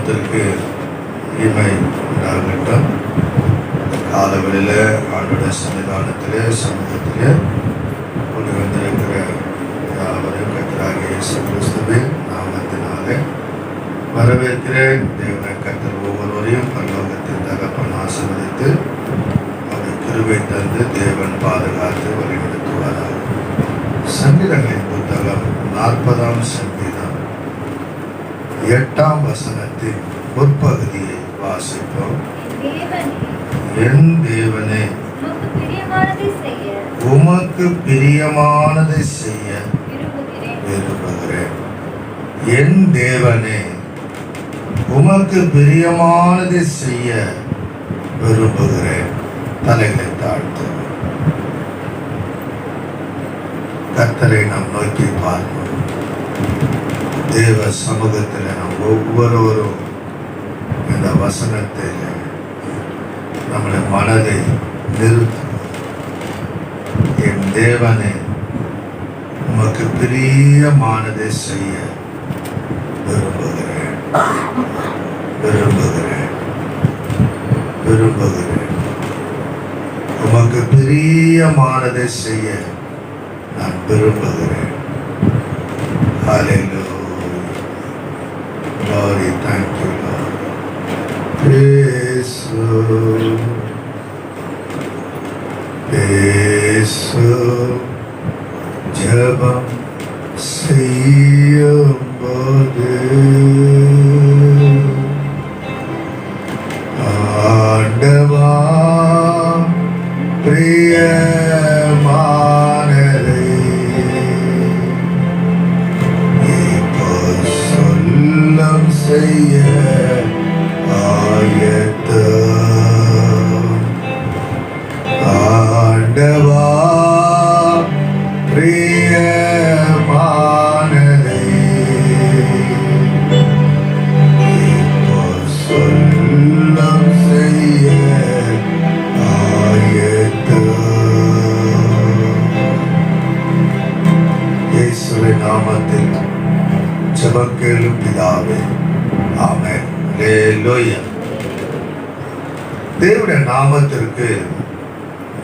நாமத்திற்கு இமை உண்டாகட்டும். காலவெளியில் ஆண்டோட சன்னிதானத்திலே சமூகத்திலே கொண்டு வந்திருக்கிற யாவரையும் கர்த்தராகிய இயேசு கிறிஸ்துவின் நாமத்தினாலே வரவேற்கிறேன். தேவனை கர்த்தர் ஒவ்வொருவரையும் பரலோகத்தின் தகப்பன் ஆசீர்வதித்து அவர் கிருபை தந்து தேவன் பாதுகாத்து வழிநடத்துவாராக. சங்கீதங்களின் புத்தகம் 40ஆம் சங்கீதம் 8ஆம் வசனத்தின் முற்பகுதியை வாசிப்போம். என் தேவனே, உமக்கு பிரியமானதை செய்ய விரும்புகிறேன். என் தேவனே, உமக்கு பிரியமானதை செய்ய விரும்புகிறேன். தலைகளை தாழ்த்து கர்த்தரை நாம் நோக்கி பார்ப்போம். தேவ சமூகத்தில் நாம் ஒவ்வொருவரும் இந்த வசனத்தில் நம்முடைய மனதை நிறுத்துவோம். என் தேவனே, உமக்கு பிரியமானதை செய்ய விரும்புகிறேன் விரும்புகிறேன் விரும்புகிறேன். உமக்கு பிரியமானதை செய்ய நான் விரும்புகிறேன். Hallelujah. Glory, thank you, Lord. Yesu, Yesu, ஜெபம் செய்யும்போது ஆண்டவா பிரியமானதை இப்போ சொல்லம் செய்ய ஆயத்தம். ஆண்டவா பிரியமானதை இப்போ சொல்லம் செய்ய இயேசுவின் நாமத்தில் ஜெபம் கேளும் பிதாவே, ஆமென். அல்லேலூயா. தேவனுடைய நாமத்திற்கு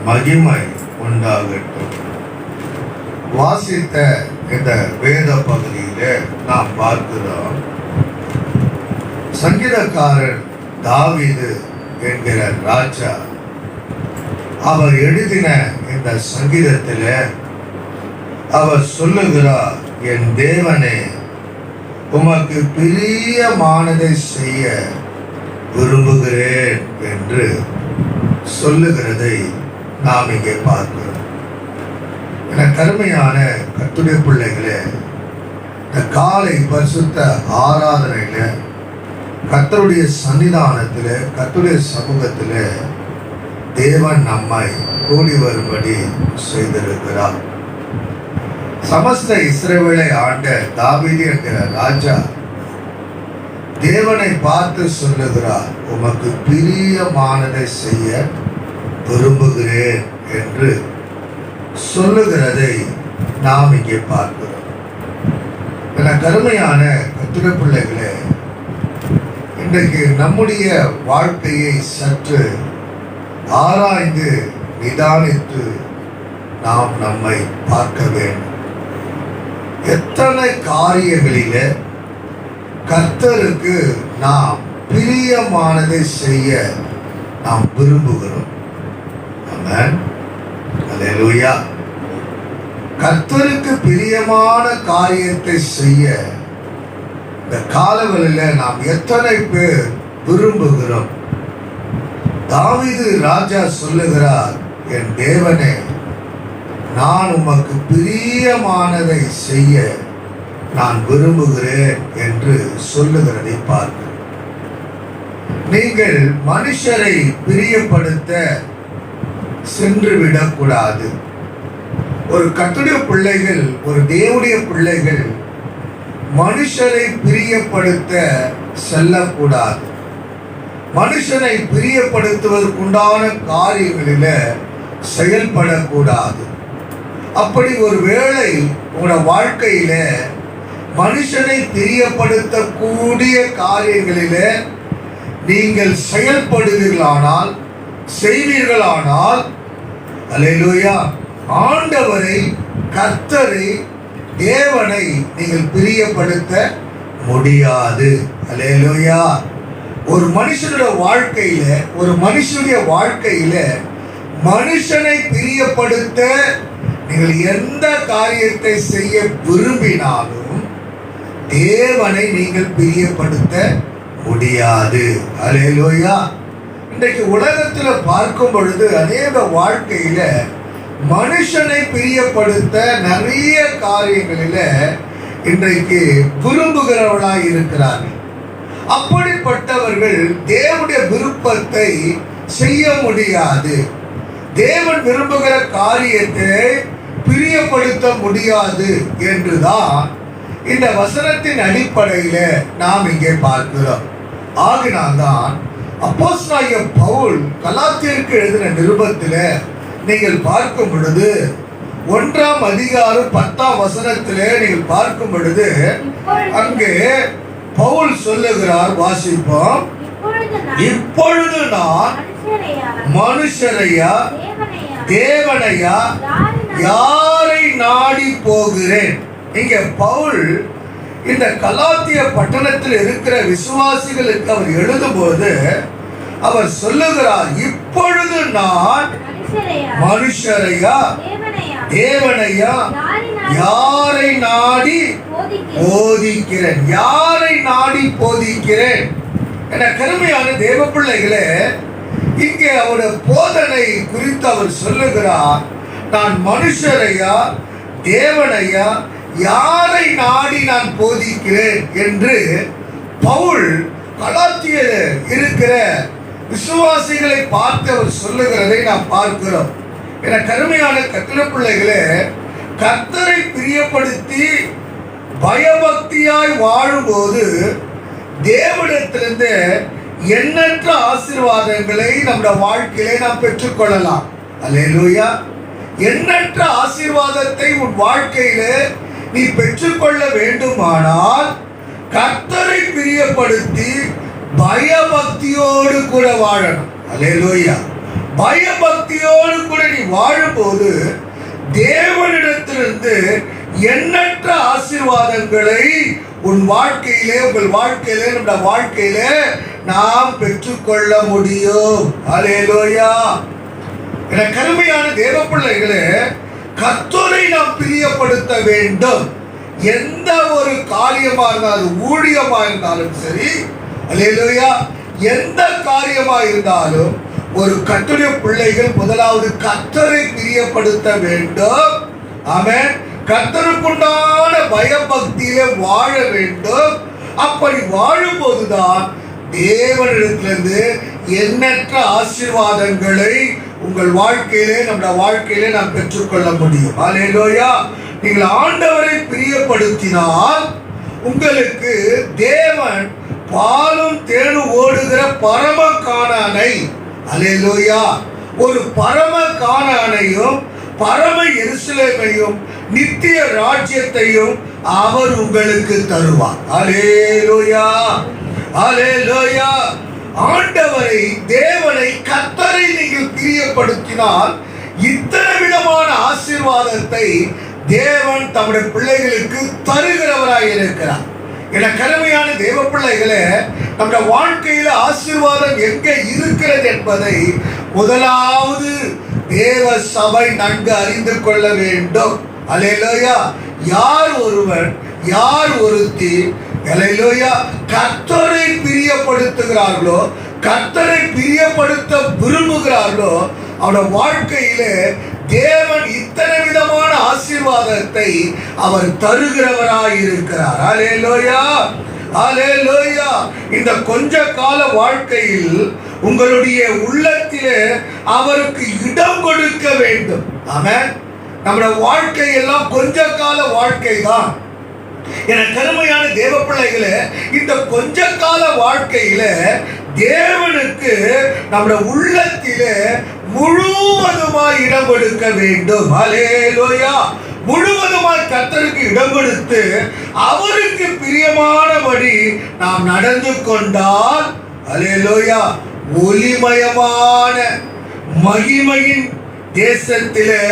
மகிமை உண்டாகட்டும். வாசித்த இந்த வேத பகுதியிலே நாம் பார்க்கிறோம், சங்கீதக்காரன் தாவீது என்கிற ராஜா அவர் எழுதின இந்த சங்கீதத்தில் அவர் சொல்லுகிறார், என் தேவனே, உமக்கு பிரியமானதை செய்ய விரும்புகிறேன் என்று சொல்லுகிறதை நாம் இங்கே பார்க்கிறோம். என கருமையான கர்த்தருடைய பிள்ளைகளே, இந்த காலை பரிசுத்த ஆராதனையில கர்த்தருடைய சன்னிதானத்தில் கர்த்தருடைய சமூகத்தில் தேவன் நம்மை கூடி வரும்படி செய்திருக்கிறார். சமஸ்த இஸ்ரவேலை ஆண்ட தாவீது என்கிற ராஜா தேவனை பார்த்து சொல்லுகிறார், உமக்கு பிரியமானதை செய்ய விரும்புகிறேன் என்று சொல்லுகிறதை நாம் இங்கே பார்க்கிறோம். என கருமையான கர்த்தருடைய பிள்ளைகளே, இன்றைக்கு நம்முடைய வாழ்க்கையை சற்று ஆராய்ந்து நிதானித்து நாம் நம்மை பார்க்க வேண்டும். எத்தனை காரியங்களிலே கர்த்தருக்கு நாம் பிரியமானதை செய்ய நாம் விரும்புகிறோம். ஆமென். அல்லேலூயா. கர்த்தருக்கு பிரியமான காரியத்தை செய்ய இந்த காலங்களில் நாம் எத்தனை பேர் விரும்புகிறோம்? தாவீது ராஜா சொல்லுகிறார், என் தேவனே, நான் உமக்கு பிரியமானதை செய்ய நான் விரும்புகிறேன் என்று சொல்லுகிறதை பார்க்கிறேன். நீங்கள் மனுஷரை பிரியப்படுத்த சென்று விடக்கூடாது. ஒரு கர்த்தருடைய பிள்ளைகள், ஒரு தேவனுடைய பிள்ளைகள் மனுஷரை பிரியப்படுத்த செல்லக்கூடாது. மனுஷனை பிரியப்படுத்துவதற்குண்டான காரியங்களில் செயல்படக்கூடாது. அப்படி ஒரு வேளை உங்களோட வாழ்க்கையில மனுஷனை பிரியப்படுத்தக்கூடிய காரியங்களிலே நீங்கள் செயல்படுவீர்களானால், செய்வீர்களானால், அல்லேலூயா, ஆண்டவரை, கர்த்தரை, தேவனை நீங்கள் பிரியப்படுத்த முடியாது. அல்லேலூயா. ஒரு மனுஷனுடைய வாழ்க்கையில மனுஷனை பிரியப்படுத்த நீங்கள் எந்த காரியத்தை செய்ய விரும்பினாலும் தேவனை நீங்கள் பிரியப்படுத்த முடியாது. அல்லேலூயா. இன்றைக்கு உலகத்தில் பார்க்கும் பொழுது அநேக வாழ்க்கையில மனுஷனை பிரியப்படுத்த நிறைய காரியங்களில இன்றைக்கு விரும்புகிறவர்களாய் இருக்கிறார்கள். அப்படிப்பட்டவர்கள் தேவனுடைய விருப்பத்தை செய்ய முடியாது. தேவன் விரும்புகிற காரியத்தை பிரியப்படுத்த முடியாது என்றுதான் இந்த வசனத்தின் அடிப்படையில நாம் இங்கே பார்க்கிறோம். ஆகினால்தான் அப்போஸ்தலனாகிய பவுல் கலாத்தியருக்கு எழுதின நிருபத்தில் நீங்கள் பார்க்கும் பொழுது 1ஆம் அதிகாரம் 10ஆம் வசனத்திலே நீங்கள் பார்க்கும் பொழுது அங்கே பவுல் சொல்லுகிறார், வாசிப்போம். இப்பொழுது நான் மனுஷரையா தேவனையா யாரை நாடி போகிறேன்? இங்க பவுல் இந்த கலாத்திய பட்டணத்தில் இருக்கிற விசுவாசிகளுக்கு அவர் எழுதும்போது அவர் சொல்லுகிறார், இப்பொழுது நான் மனுஷரையா தேவனையா யாரை நாடி போதிக்கிறேன்? யாரை நாடி போதிக்கிறேன்? என கருமையான தேவ பிள்ளைகளே, இங்கே அவருடைய போதனை குறித்து அவர் சொல்லுகிறார், நான் மனுஷரையா தேவனையா யாரை நாடி நான் போதிக்கிறேன் என்று பவுல் கலாத்தியில் இருக்கிற விசுவாசிகளை பார்த்து அவர் சொல்லுகிறதை நாம் பார்க்கிறோம். என கருமையான கர்த்தருடைய பிள்ளைகளே, கர்த்தரை பிரியப்படுத்தி பயபக்தியாய் வாழும்போது தேவனிடத்திலிருந்து எண்ணற்ற ஆசீர்வாதங்களை நம்முடைய வாழ்க்கையிலே நாம் பெற்றுக்கொள்ளலாம். அல்லேலூயா. எண்ணற்ற ஆசீர்வாதத்தை உன் வாழ்க்கையிலே நீ பெற்றுக்கொள்ள வேண்டுமானால் கர்த்தரை பிரியப்படுத்தி பயபக்தியோடு கூட வாழணும். அல்லேலூயா. பயபக்தியோடு கூட நீ வாழும்போது தேவனிடத்திலிருந்து எண்ணற்ற ஆசீர்வாதங்களை உன் வாழ்க்கையிலே, உங்கள் வாழ்க்கையிலே, நம்முடைய வாழ்க்கையிலே நாம் பெற்றுக்கொள்ள முடியும். அல்லேலூயா. என கருமையான தேவ பிள்ளைகளே, கர்த்தரை நாம் பிரியப்படுத்த வேண்டும். எந்த ஒரு காரியமா இருந்தாலும், ஊழியமா இருந்தாலும் சரி, அல்லேலூயா, எந்த காரியமா இருந்தாலும் ஒரு கர்த்தருடைய பிள்ளைகள் முதலாவது கர்த்தரை பிரியப்படுத்த வேண்டும். ஆமென். கர்த்தருக்குண்டான பயபக்தியிலே வாழ வேண்டும். அப்படி வாழும்போதுதான் தேவனிடத்திலிருந்து எண்ணற்ற ஆசீர்வாதங்களை உங்கள் வாழ்க்கையிலே, நம்முடைய வாழ்க்கையிலே நாம் பெற்றுக்கொள்ள முடியும். அல்லேலூயா. நீங்கள் ஆண்டவரை பிரியப்படுத்தினால் உங்களுக்கு தேவன் பாலும் தேனும் ஓடுகிற பரம கானானை, அல்லேலூயா, ஒரு பரம கானானையும் பரம எருசலேமையும் நித்திய ராஜ்யத்தையும் அவர் உங்களுக்கு தருவார். அல்லேலூயா. அல்லேலூயா. ஆண்டவரை, தேவனை, கர்த்தரை நீங்கள் பிரியப்படுத்தினால் இத்தனை விதமான ஆசீர்வாதத்தை தேவன் தம்முடைய பிள்ளைகளுக்கு தருகிறவராய் இருக்கிறார். என கருமையான தேவ பிள்ளைகளே, நம்முடைய வாழ்க்கையில் ஆசீர்வாதம் எங்கே இருக்கிறது என்பதை முதலாவது தேவ சபை நன்கு அறிந்து கொள்ள வேண்டும். அல்லேலூயா. யார் ஒருவன், யார் ஒருத்தி, அல்லேலூயா, கர்த்தரை பிரியப்படுத்துகிறார்களோ, கர்த்தரை பிரியப்படுத்த விரும்புகிறார்களோ, அவருடைய வாழ்க்கையிலே தேவன் இத்தனை விதமான ஆசீர்வாதத்தை அவர் தருகிறவராய் இருக்கிறார். அல்லேலூயா. அல்லேலூயா. இந்த கொஞ்ச கால வாழ்க்கையில் உங்களுடைய உள்ளத்திலே அவருக்கு இடம் கொடுக்க வேண்டும். ஆமென். நம்முடைய வாழ்க்கை எல்லாம் கொஞ்ச கால வாழ்க்கை தான். என கருமையான தேவ பிள்ளைகளே, இந்த கொஞ்ச கால வாழ்க்கையில தேவனுக்கு நம்முடைய உள்ளத்திலே முழுவதுமாய் இடம் கொடுக்க வேண்டும். அல்லேலூயா. முழுவதுமாய் கர்த்தருக்கு இடம் கொடுத்து அவருக்கு பிரியமானபடி நாம் நடந்து கொண்டால், அல்லேலூயா, ஒளிமயமான மகிமையின் தேசத்திலே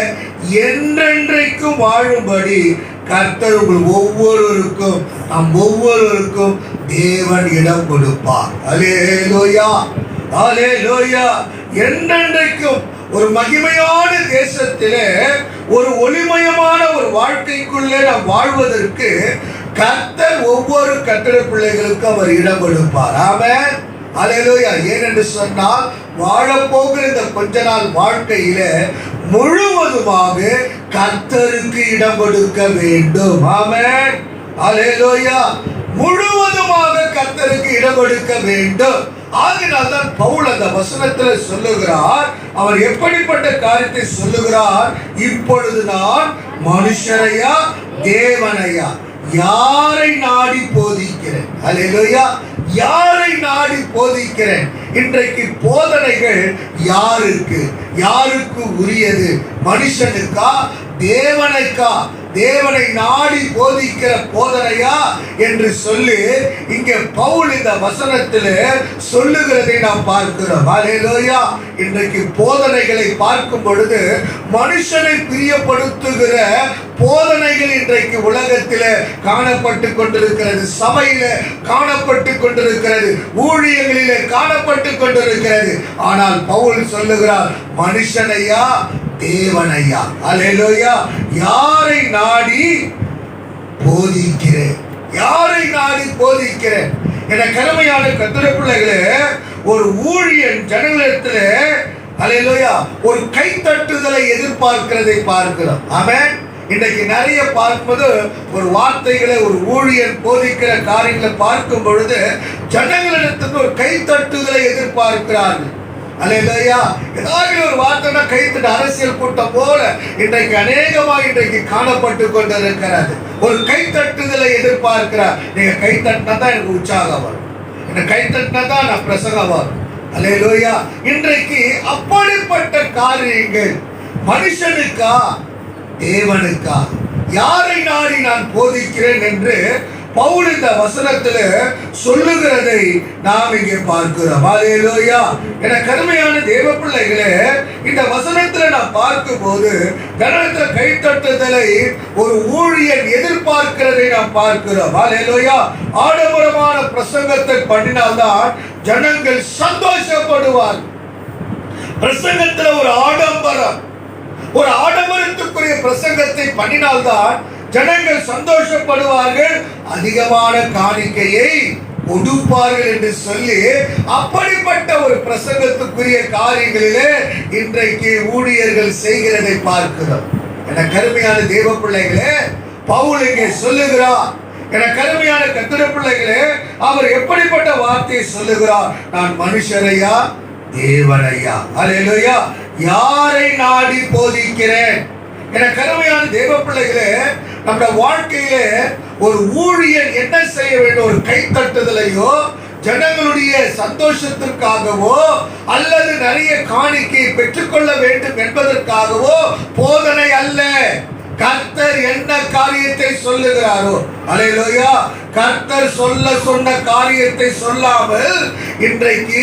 என்றென்றைக்கும் வாழும்படி கர்த்தர் உங்கள் ஒவ்வொருவருக்கும், நம் ஒவ்வொருவருக்கும் தேவன் இடம் கொடுப்பார். அல்லேலூயா, அல்லேலூயா. என்றென்றைக்கும் ஒரு மகிமையான தேசத்திலே ஒரு ஒளிமயமான ஒரு வாழ்க்கைக்குள்ளே நாம் வாழ்வதற்கு கர்த்தர் ஒவ்வொரு கர்த்தருடைய பிள்ளைகளுக்கும் அவர் இடம் கொடுப்பார். ஆமென், அல்லேலூயா. ஏனென்று சொன்னால், வாழப்போகிற இந்த கொஞ்ச நாள் வாழ்க்கையில முழுவதுமாக கர்த்தருக்கு இடம் கொடுக்க வேண்டும். ஆமென், அல்லேலூயா. முழுவதுமாக கர்த்தருக்கு இடம் கொடுக்க வேண்டும். ஆகினால்தான் பவுல் அந்த வசனத்தில் சொல்லுகிறார், அவர் எப்படிப்பட்ட காரியத்தை சொல்லுகிறார், இப்பொழுது நான் மனுஷரையா தேவனையா யாரை நாடி போதிக்கிறேன். அல்லேலூயா, யாரை நாடி போதிக்கிறேன். இன்றைக்கு போதனைகள் யாருக்கு யாருக்கு உரியது? மனுஷனுக்கா தேவனுக்கா? தேவனை நாடி போதிக்கிற போதனையா என்று சொல்லி இங்கே பவுல் இந்த வசனத்தில் சொல்லுகிறதை நாம் பார்க்கிறோம். அல்லேலூயா. இன்றைக்கு போதனைகளை பார்க்கும் பொழுது மனுஷனை பிரியப்படுத்துகிற போதனைகள் இன்றைக்கு உலகத்தில் காணப்பட்டு கொண்டிருக்கிறது, சபையில காணப்பட்டு கொண்டிருக்கிறது, ஊழியங்களிலே காணப்பட்டு கொண்டிருக்கிறது. ஆனால் பவுல் சொல்லுகிறார், மனுஷனையா தேவனையா? அல்லேலூயா. யாரை நாடி போதிக்கிறேன், யாரை நாடி போதிக்கிறேன். என கருமையான கர்த்தருடைய பிள்ளைகளே, ஒரு ஊழியன் ஜனங்களிடத்தில் அல்லேலூயா ஒரு கைத்தட்டுதலை எதிர்பார்க்கிறதை பார்க்கிறோம். ஆமென். இன்றைக்கு நிறைய பார்ப்பது ஒரு வார்த்தைகளை ஒரு ஊழியன் போதிக்கிற காரியங்களை பார்க்கும் பொழுது ஜனங்களிடத்துக்கு ஒரு கைத்தட்டுதலை எதிர்பார்க்கிறார்கள். அல்லேலூயா. ஏதாவது ஒரு வார்த்தைனா கைத்தட்டு, அரசியல் கூட்டம் போல இன்றைக்கு அநேகமாக இன்றைக்கு காணப்பட்டு கொண்டிருக்கிறது. ஒரு கைத்தட்டுதலை எதிர்பார்க்கிறார். நீங்க கைத்தட்டினா தான் எனக்கு உற்சாகம் வரும், எனக்கு கைத்தட்டினா தான் நான் பிரசங்கம் வரும். அல்லேலூயா. இன்றைக்கு அப்படிப்பட்ட காரியங்கள் மனுஷனுக்கா தேவனுக்கா? யாரை நாடி நான் போதிக்கிறேன் என்று பவுல் இந்த வசனத்தில் சொல்லுகிறதை நாம் இங்கே பார்க்கிறோம். அல்லேலூயா. என கருமையான தேவ பிள்ளைகளே, இந்த வசனத்தில் நாம் பார்க்கும் போது கனத்த கைத்தட்டுதலை ஒரு ஊழியன் எதிர்பார்க்கிறதை நாம் பார்க்கிறோம். அல்லேலூயா. ஆடம்பரமான பிரசங்கத்தை பண்ணினால்தான் ஜனங்கள் சந்தோஷப்படுவார். பிரசங்கத்தில் ஒரு ஆடம்பரம், ஒரு ஆடம்பரத்துக்குரிய பிரசங்கத்தை பண்ணினால்தான் ஜனங்கள் சந்தோஷப்படுவார்கள், அதிகமான காணிக்கையை கொடுப்பார்கள் என்று சொல்லி அப்படிப்பட்ட ஒரு பிரசங்கத்துக்குரிய காரியங்களிலே இன்றைக்கு ஊழியர்கள் செய்கிறதை பார்க்கிறோம். என கருமையான தேவ பிள்ளைகளே, பவுல் இங்கே சொல்லுகிறார், என கருமையான கர்த்தருடைய பிள்ளைகளே, அவர் எப்படிப்பட்ட வார்த்தையை சொல்லுகிறார், நான் மனுஷரையா தேவனையா? அல்லேலூயா. யாரை நாடி போதிக்கிறேன். என கருமையான தேவ பிள்ளைகளே, நம்முடைய வாழ்க்கையிலே ஒரு ஊழியர் என்ன செய்ய வேண்டும்? ஒரு கைத்தட்டுதலையோ ஜனங்களுடைய சந்தோஷத்திற்காகவோ அல்லது நிறைய காணிக்கை பெற்றுக்கொள்ள வேண்டும் என்பதற்காகவோ போதனை அல்ல. கர்த்தர் என்ன காரியத்தை சொல்லுகிறாரோ, அல்லேலூயா, கர்த்தர் சொன்ன காரியத்தை சொல்லாமல் இன்றைக்கு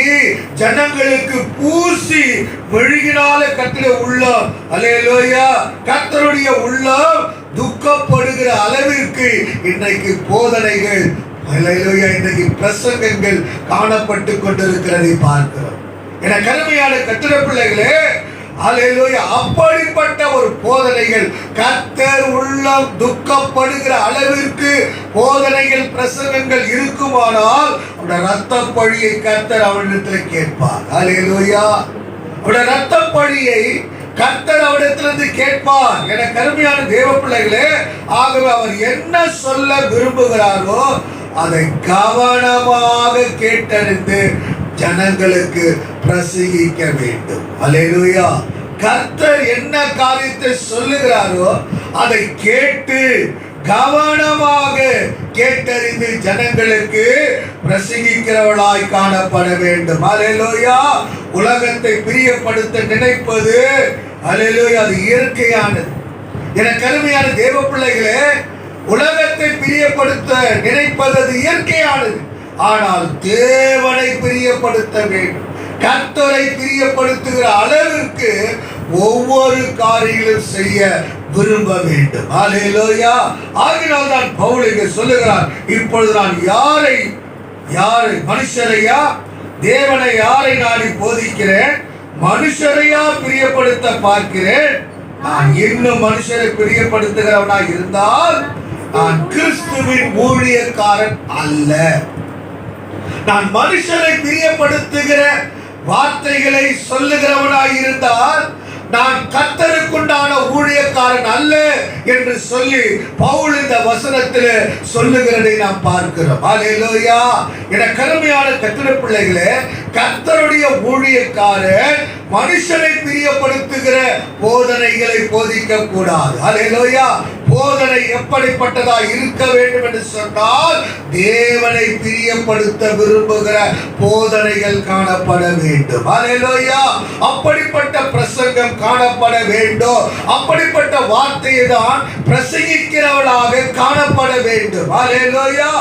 ஜனங்களுக்கு பூசி மெழுகினால கர்த்தருடைய உள்ளம், அல்லேலூயா, கர்த்தருடைய உள்ளம் துக்கப்படுகிற அளவிற்கு இன்றைக்கு போதனைகள், அல்லேலூயா, இன்றைக்கு பிரசங்கங்கள் காணப்பட்டு கொண்டிருக்கிறதை பார்க்கிறோம். என கருமையான கர்த்தருடைய பிள்ளைகளே, அல்லேலூயா, அப்படிப்பட்ட ஒரு போதனைகள், கர்த்தர் உள்ளம் துக்கப்படுகிற அளவிற்கு போதனைகள் பிரசங்கங்கள் இருக்குமானால் அவருடைய இரத்த பழியை கர்த்தர் அவனிடத்தில் கேட்பார். அல்லேலூயா. அவருடைய இரத்த பழியை கர்த்தர் அவரிடத்திலிருந்து கேட்பார். என கருமையான தேவ பிள்ளைகளே, ஆகவே அவர் என்ன சொல்ல விரும்புகிறாரோ அதை கவனமாக கேட்டறிந்து ஜனங்களுக்கு பிரசங்கிக்க வேண்டும். அல்லேலூயா. கர்த்தர் என்ன காரியத்தை சொல்லுகிறாரோ அதை கேட்டு கவனமாக கேட்டறிந்து ஜனங்களுக்கு பிரசங்கிக்கிறவளாய் காணப்பட வேண்டும். அல்லேலூயா. உலகத்தை பிரியப்படுத்த நினைப்பது, அல்லேலூயா, அது இயற்கையானது. என கருமையான தேவ பிள்ளைகளே, உலகத்தை பிரியப்படுத்த நினைப்பது அது இயற்கையானது. ஆனால் தேவனை பிரியப்படுத்த வேண்டும். கர்த்தரை பிரியப்படுத்துகிற அளவிற்கு ஒவ்வொரு காரியங்களும் செய்ய விரும்ப வேண்டும். ஹல்லேலூயா. ஆகினால் தான் பவுல் இங்கே சொல்லுகிறார், இப்பொழுது நான் யாரை மனுஷரையா தேவனை யாரை நாடி போதிக்கிறேன்? மனுஷரையா பிரியப்படுத்த பார்க்கிறேன்? நான் இன்னும் மனுஷரை பிரியப்படுத்துகிறவனாய் இருந்தால் நான் கிறிஸ்துவின் ஊழியக்காரன் அல்ல. நான் மனுஷரை பிரியப்படுத்துகிற வார்த்தைகளை சொல்லுகிறவனாய் இருந்தால் நான் கர்த்தருக்குண்டான ஊழியக்காரன் அல்ல என்று சொல்லி பவுல் இந்த வசனத்தில் சொல்லுகிறதை நாம் பார்க்கிறோம். ஹல்லேலூயா. என கருமையான கர்த்தருடைய பிள்ளைகளே, கர்த்தருடைய ஊழியக்காரன் மனுஷனை பிரியப்படுத்துகிற போதனைகளை போதிக்க கூடாது. ஹல்லேலூயா. போதனை எப்படிப்பட்டதா இருக்க வேண்டும் என்று சொன்னால், தேவனை பிரியப்படுத்த விரும்புகிற போதனைகள் காணப்பட வேண்டும். ஹல்லேலூயா. அப்படிப்பட்ட பிரசங்கம் காணப்பட வேண்டும். அப்படிப்பட்ட வார்த்தையை தான் பிரசங்கிக்கிறவளாக காணப்பட வேண்டும். ஹல்லேலூயா.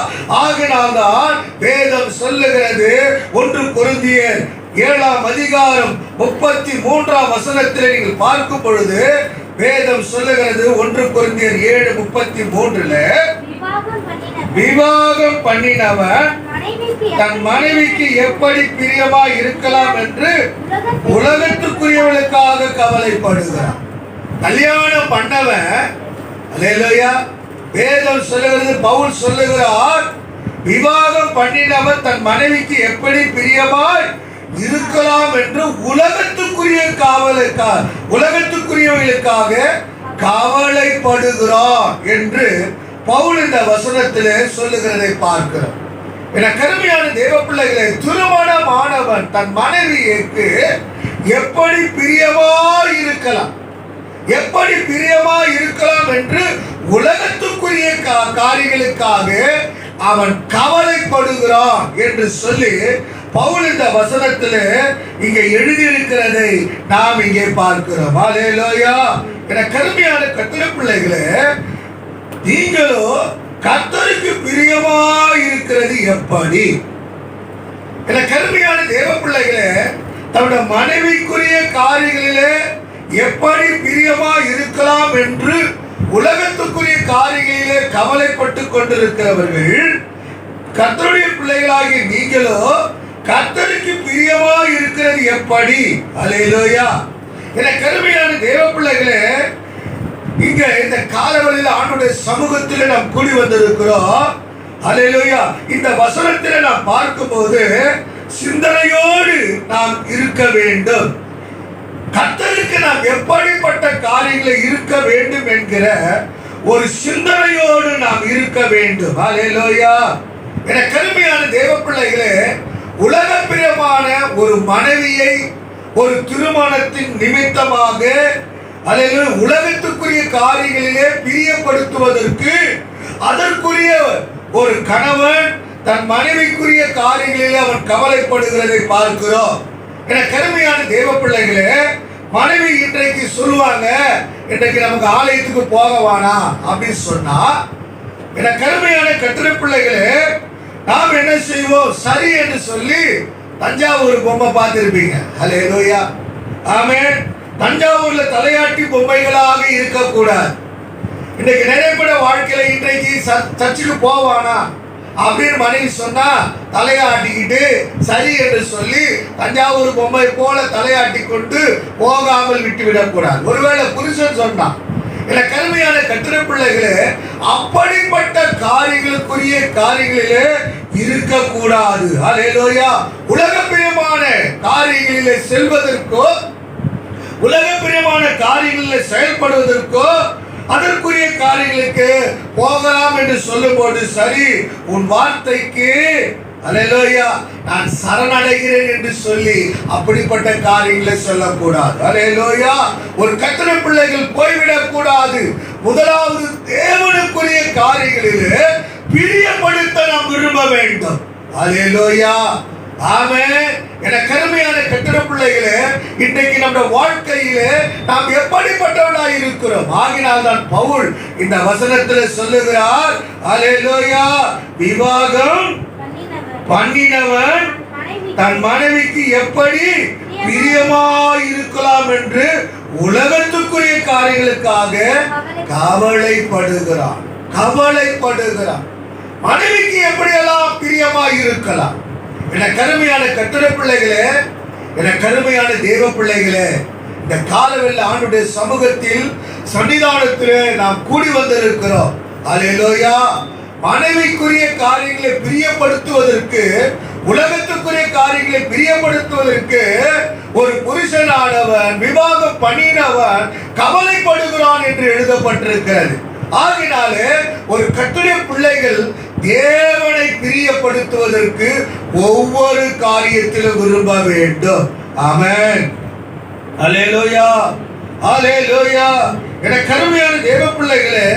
ஆகினால்தான் வேதம் சொல்லுகிறது, 1 கொரிந்தியர் 7ஆம் அதிகாரம் 33ஆம் வசனத்தில் நீங்கள் பார்க்கும் பொழுது வேதம் சொல்லுகிறது, 1 கொரிந்தியர் 7:33, விவாகம் பண்ணினவன் தன் மனைவிக்கு எப்படி பிரியமா இருக்கலாம் என்று உலகத்துக்குரியவளுக்காக கவலைப்படுகிறான். கல்யாணம் பண்ணவன், அல்லேலூயா, வேதம் சொல்லுகிறது, பவுல் சொல்லுகிறார், விவாகம் பண்ணினவன் தன் மனைவிக்கு எப்படி பிரியமாய் இருக்கலாம் என்று உலகத்துக்குரியவர்களுக்காக கவலைப்படுகிறான் என்று பவுல் இந்த வசனத்திலே சொல்லுகிறதை பார்க்கிறோம். என கருமையான தேவ பிள்ளைகளை, திருமணமானவன் தன் மனைவிக்கு எப்படி பிரியமாய் இருக்கலாம் என்று உலகத்துக்குரிய காரியங்களுக்காக அவன் கவலைப்படுகிறான் என்று சொல்லி பவுல் இந்த வசனத்திலே இங்கே எழுதியிருக்கிறதை நாம் இங்கே பார்க்கிறோம். ஹல்லேலூயா. என கருமையான கர்த்தருடைய பிள்ளைகளே, நீங்களோ கர்த்தருக்கு பிரியமாய் இருக்கிறது எப்படி? என கருமையான தேவ பிள்ளைகளே, தன்னுடைய மனைவிக்குரிய காரியங்களிலே எப்படி பிரியமாய் இருக்கலாம் என்று உலகத்துக்குரிய காரியங்களிலே கவலைப்பட்டு கொண்டிருக்கிறவர்கள், கர்த்தருடைய பிள்ளைகளாகிய நீங்களோ கர்த்தருக்கு பிரியமாய் இருக்கிறது எப்படி? ஹல்லேலூயா. என கருமையான தேவ பிள்ளைகளே, இங்க இந்த காலவெளியில் ஆண்டவருடைய சமூகத்தில் நாம் கூடி வந்திருக்கிறோம். ஹல்லேலூயா. இந்த வசனத்தில் நாம் பார்க்கும்போது சிந்தனையோடு நாம் இருக்க வேண்டும். கர்த்தருக்கு நாம் எப்படிப்பட்ட காரியங்களை இருக்க வேண்டும் என்கிற ஒரு சிந்தனையோடு நாம் இருக்க வேண்டும். ஹல்லேலூயா. என கருமையான தேவ பிள்ளைகளே, உலகப்பிரியமான ஒரு மனைவியை ஒரு திருமணத்தின் நிமித்தமாக அல்லது உலகத்துக்குரிய காரியங்களிலே பிரியப்படுத்துவதற்கு அதற்குரிய ஒரு கணவன் தன் மனைவிக்குரிய காரியங்களிலே அவன் கவலைப்படுகிறதை பார்க்கிறோம். என கருமையான தேவ பிள்ளைகளே, மனைவி இன்றைக்கு சொல்லுவாங்க, இன்றைக்கு நமக்கு ஆலயத்துக்கு போக வேணாம் அப்படின்னு சொன்னா, என கருமையான கர்த்தருடைய பிள்ளைகளே, நாம் என்ன செய்வோம்? சரி என்று சொல்லி தஞ்சாவூர் பொம்மை பார்த்திருப்பீங்க. ஹல்லேலூயா. ஆமென். தஞ்சாவூர்ல தலையாட்டி பொம்மைகளாக இருக்கக்கூடாது. இன்னைக்கு நிறைய வாழ்க்கையில இன்றைக்கு சர்ச்சுக்கு போவானா அப்படின்னு மனைவி சொன்னா தலையாட்டிக்கிட்டு சரி என்று சொல்லி தஞ்சாவூர் பொம்மை போல தலையாட்டி கொண்டு போகாமல் விட்டு விடக்கூடாது. ஒருவேளை புருஷன் சொன்னான், என கருமையான கர்த்தருடைய பிள்ளைகளே, அப்படிப்பட்ட காரியங்களுக்குரிய காரியங்களிலே இருக்கக்கூடாது. ஹல்லேலூயா. உலகப்பிரியமான காரியங்களிலே செல்வதற்கோ உலகப்பிரியமான காரியங்களிலே செயல்படுவதற்கோ அதற்குரிய காரியங்களுக்கு போகலாம் என்று சொல்லும்போது, சரி உன் வார்த்தைக்கு ஹல்லேலூயா நான் சரணடைகிறேன் என்று சொல்லி அப்படிப்பட்ட காரியங்களை சொல்லக்கூடாது. ஹல்லேலூயா. ஒரு கர்த்தருடைய பிள்ளைகள் போய்விடக் கூடாது. முதலாவது தேவனுக்குரிய காரியங்களிலே பிரியப்படுத்த நாம் விரும்ப வேண்டும். ஹல்லேலூயா. ஆமென். என கருமையான கர்த்தருடைய பிள்ளைகளே, இன்றைக்கு நம்முடைய வாழ்க்கையிலே நாம் எப்படிப்பட்டவர்களாய் இருக்கிறோம்? ஆகினால் தான் பவுல் இந்த வசனத்தில் சொல்லுகிறார், அல்லேலூயா, விவாகம் பண்ணினவன் தன் மனைவிக்கு எப்படி பிரியமாய் இருக்கலாம் என்று உலகத்துக்குரிய காரியங்களுக்காக கவலைப்படுகிறான். மனைவிக்கு எப்படியெல்லாம் பிரியமாய் இருக்கலாம்? என கருமையான கர்த்தருடைய பிள்ளைகளே, என கருமையான தேவ பிள்ளைகளே, இந்த காலவெல்ல ஆண்டுடைய சமூகத்தில் சன்னிதானத்திலே நாம் கூடி வந்திருக்கிறோம். அல்லேலூயா. மனைவிக்குரிய காரியங்களை பிரியப்படுத்துவதற்கு, உலகத்துக்குரிய காரியங்களை பிரியப்படுத்துவதற்கு ஒரு புருஷனானவன் விவாகம் பண்ணினவன் கவலைப்படுகிறான் என்று எழுதப்பட்டிருக்கிறது. ஆகினாலே ஒரு கர்த்தருடைய பிள்ளைகள் தேவனை பிரியப்படுத்துவதற்கு ஒவ்வொரு காரியத்திலும் விரும்ப வேண்டும். ஆமென். அல்லேலூயா, அல்லேலூயா. என கருமையான தேவ பிள்ளைகளே,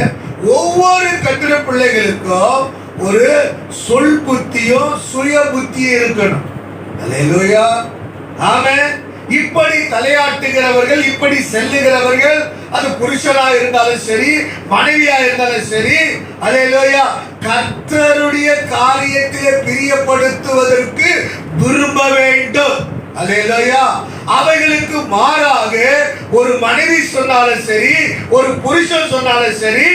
ஒவ்வொரு கர்த்தருடைய பிள்ளைகளுக்கும் ஒரு சொல் புத்தியும் சுய புத்தியும் இருக்கணும். அல்லேலூயா, ஆமென். இப்படி தலையாட்டுகிறவர்கள், இப்படி செல்லுகிறவர்கள், அது புருஷனா இருந்தாலும் சரி, மனைவியா இருந்தாலும் சரி, அல்லேலூயா, கர்த்தருடைய காரியத்தை பிரியப்படுத்துவதற்கு விரும்ப வேண்டும். அல்லேலூயா. அவைகளுக்கு மாறாக ஒரு மனைவி சொன்னாலும் சரி, ஒரு புருஷன் சொன்னாலும் சரி,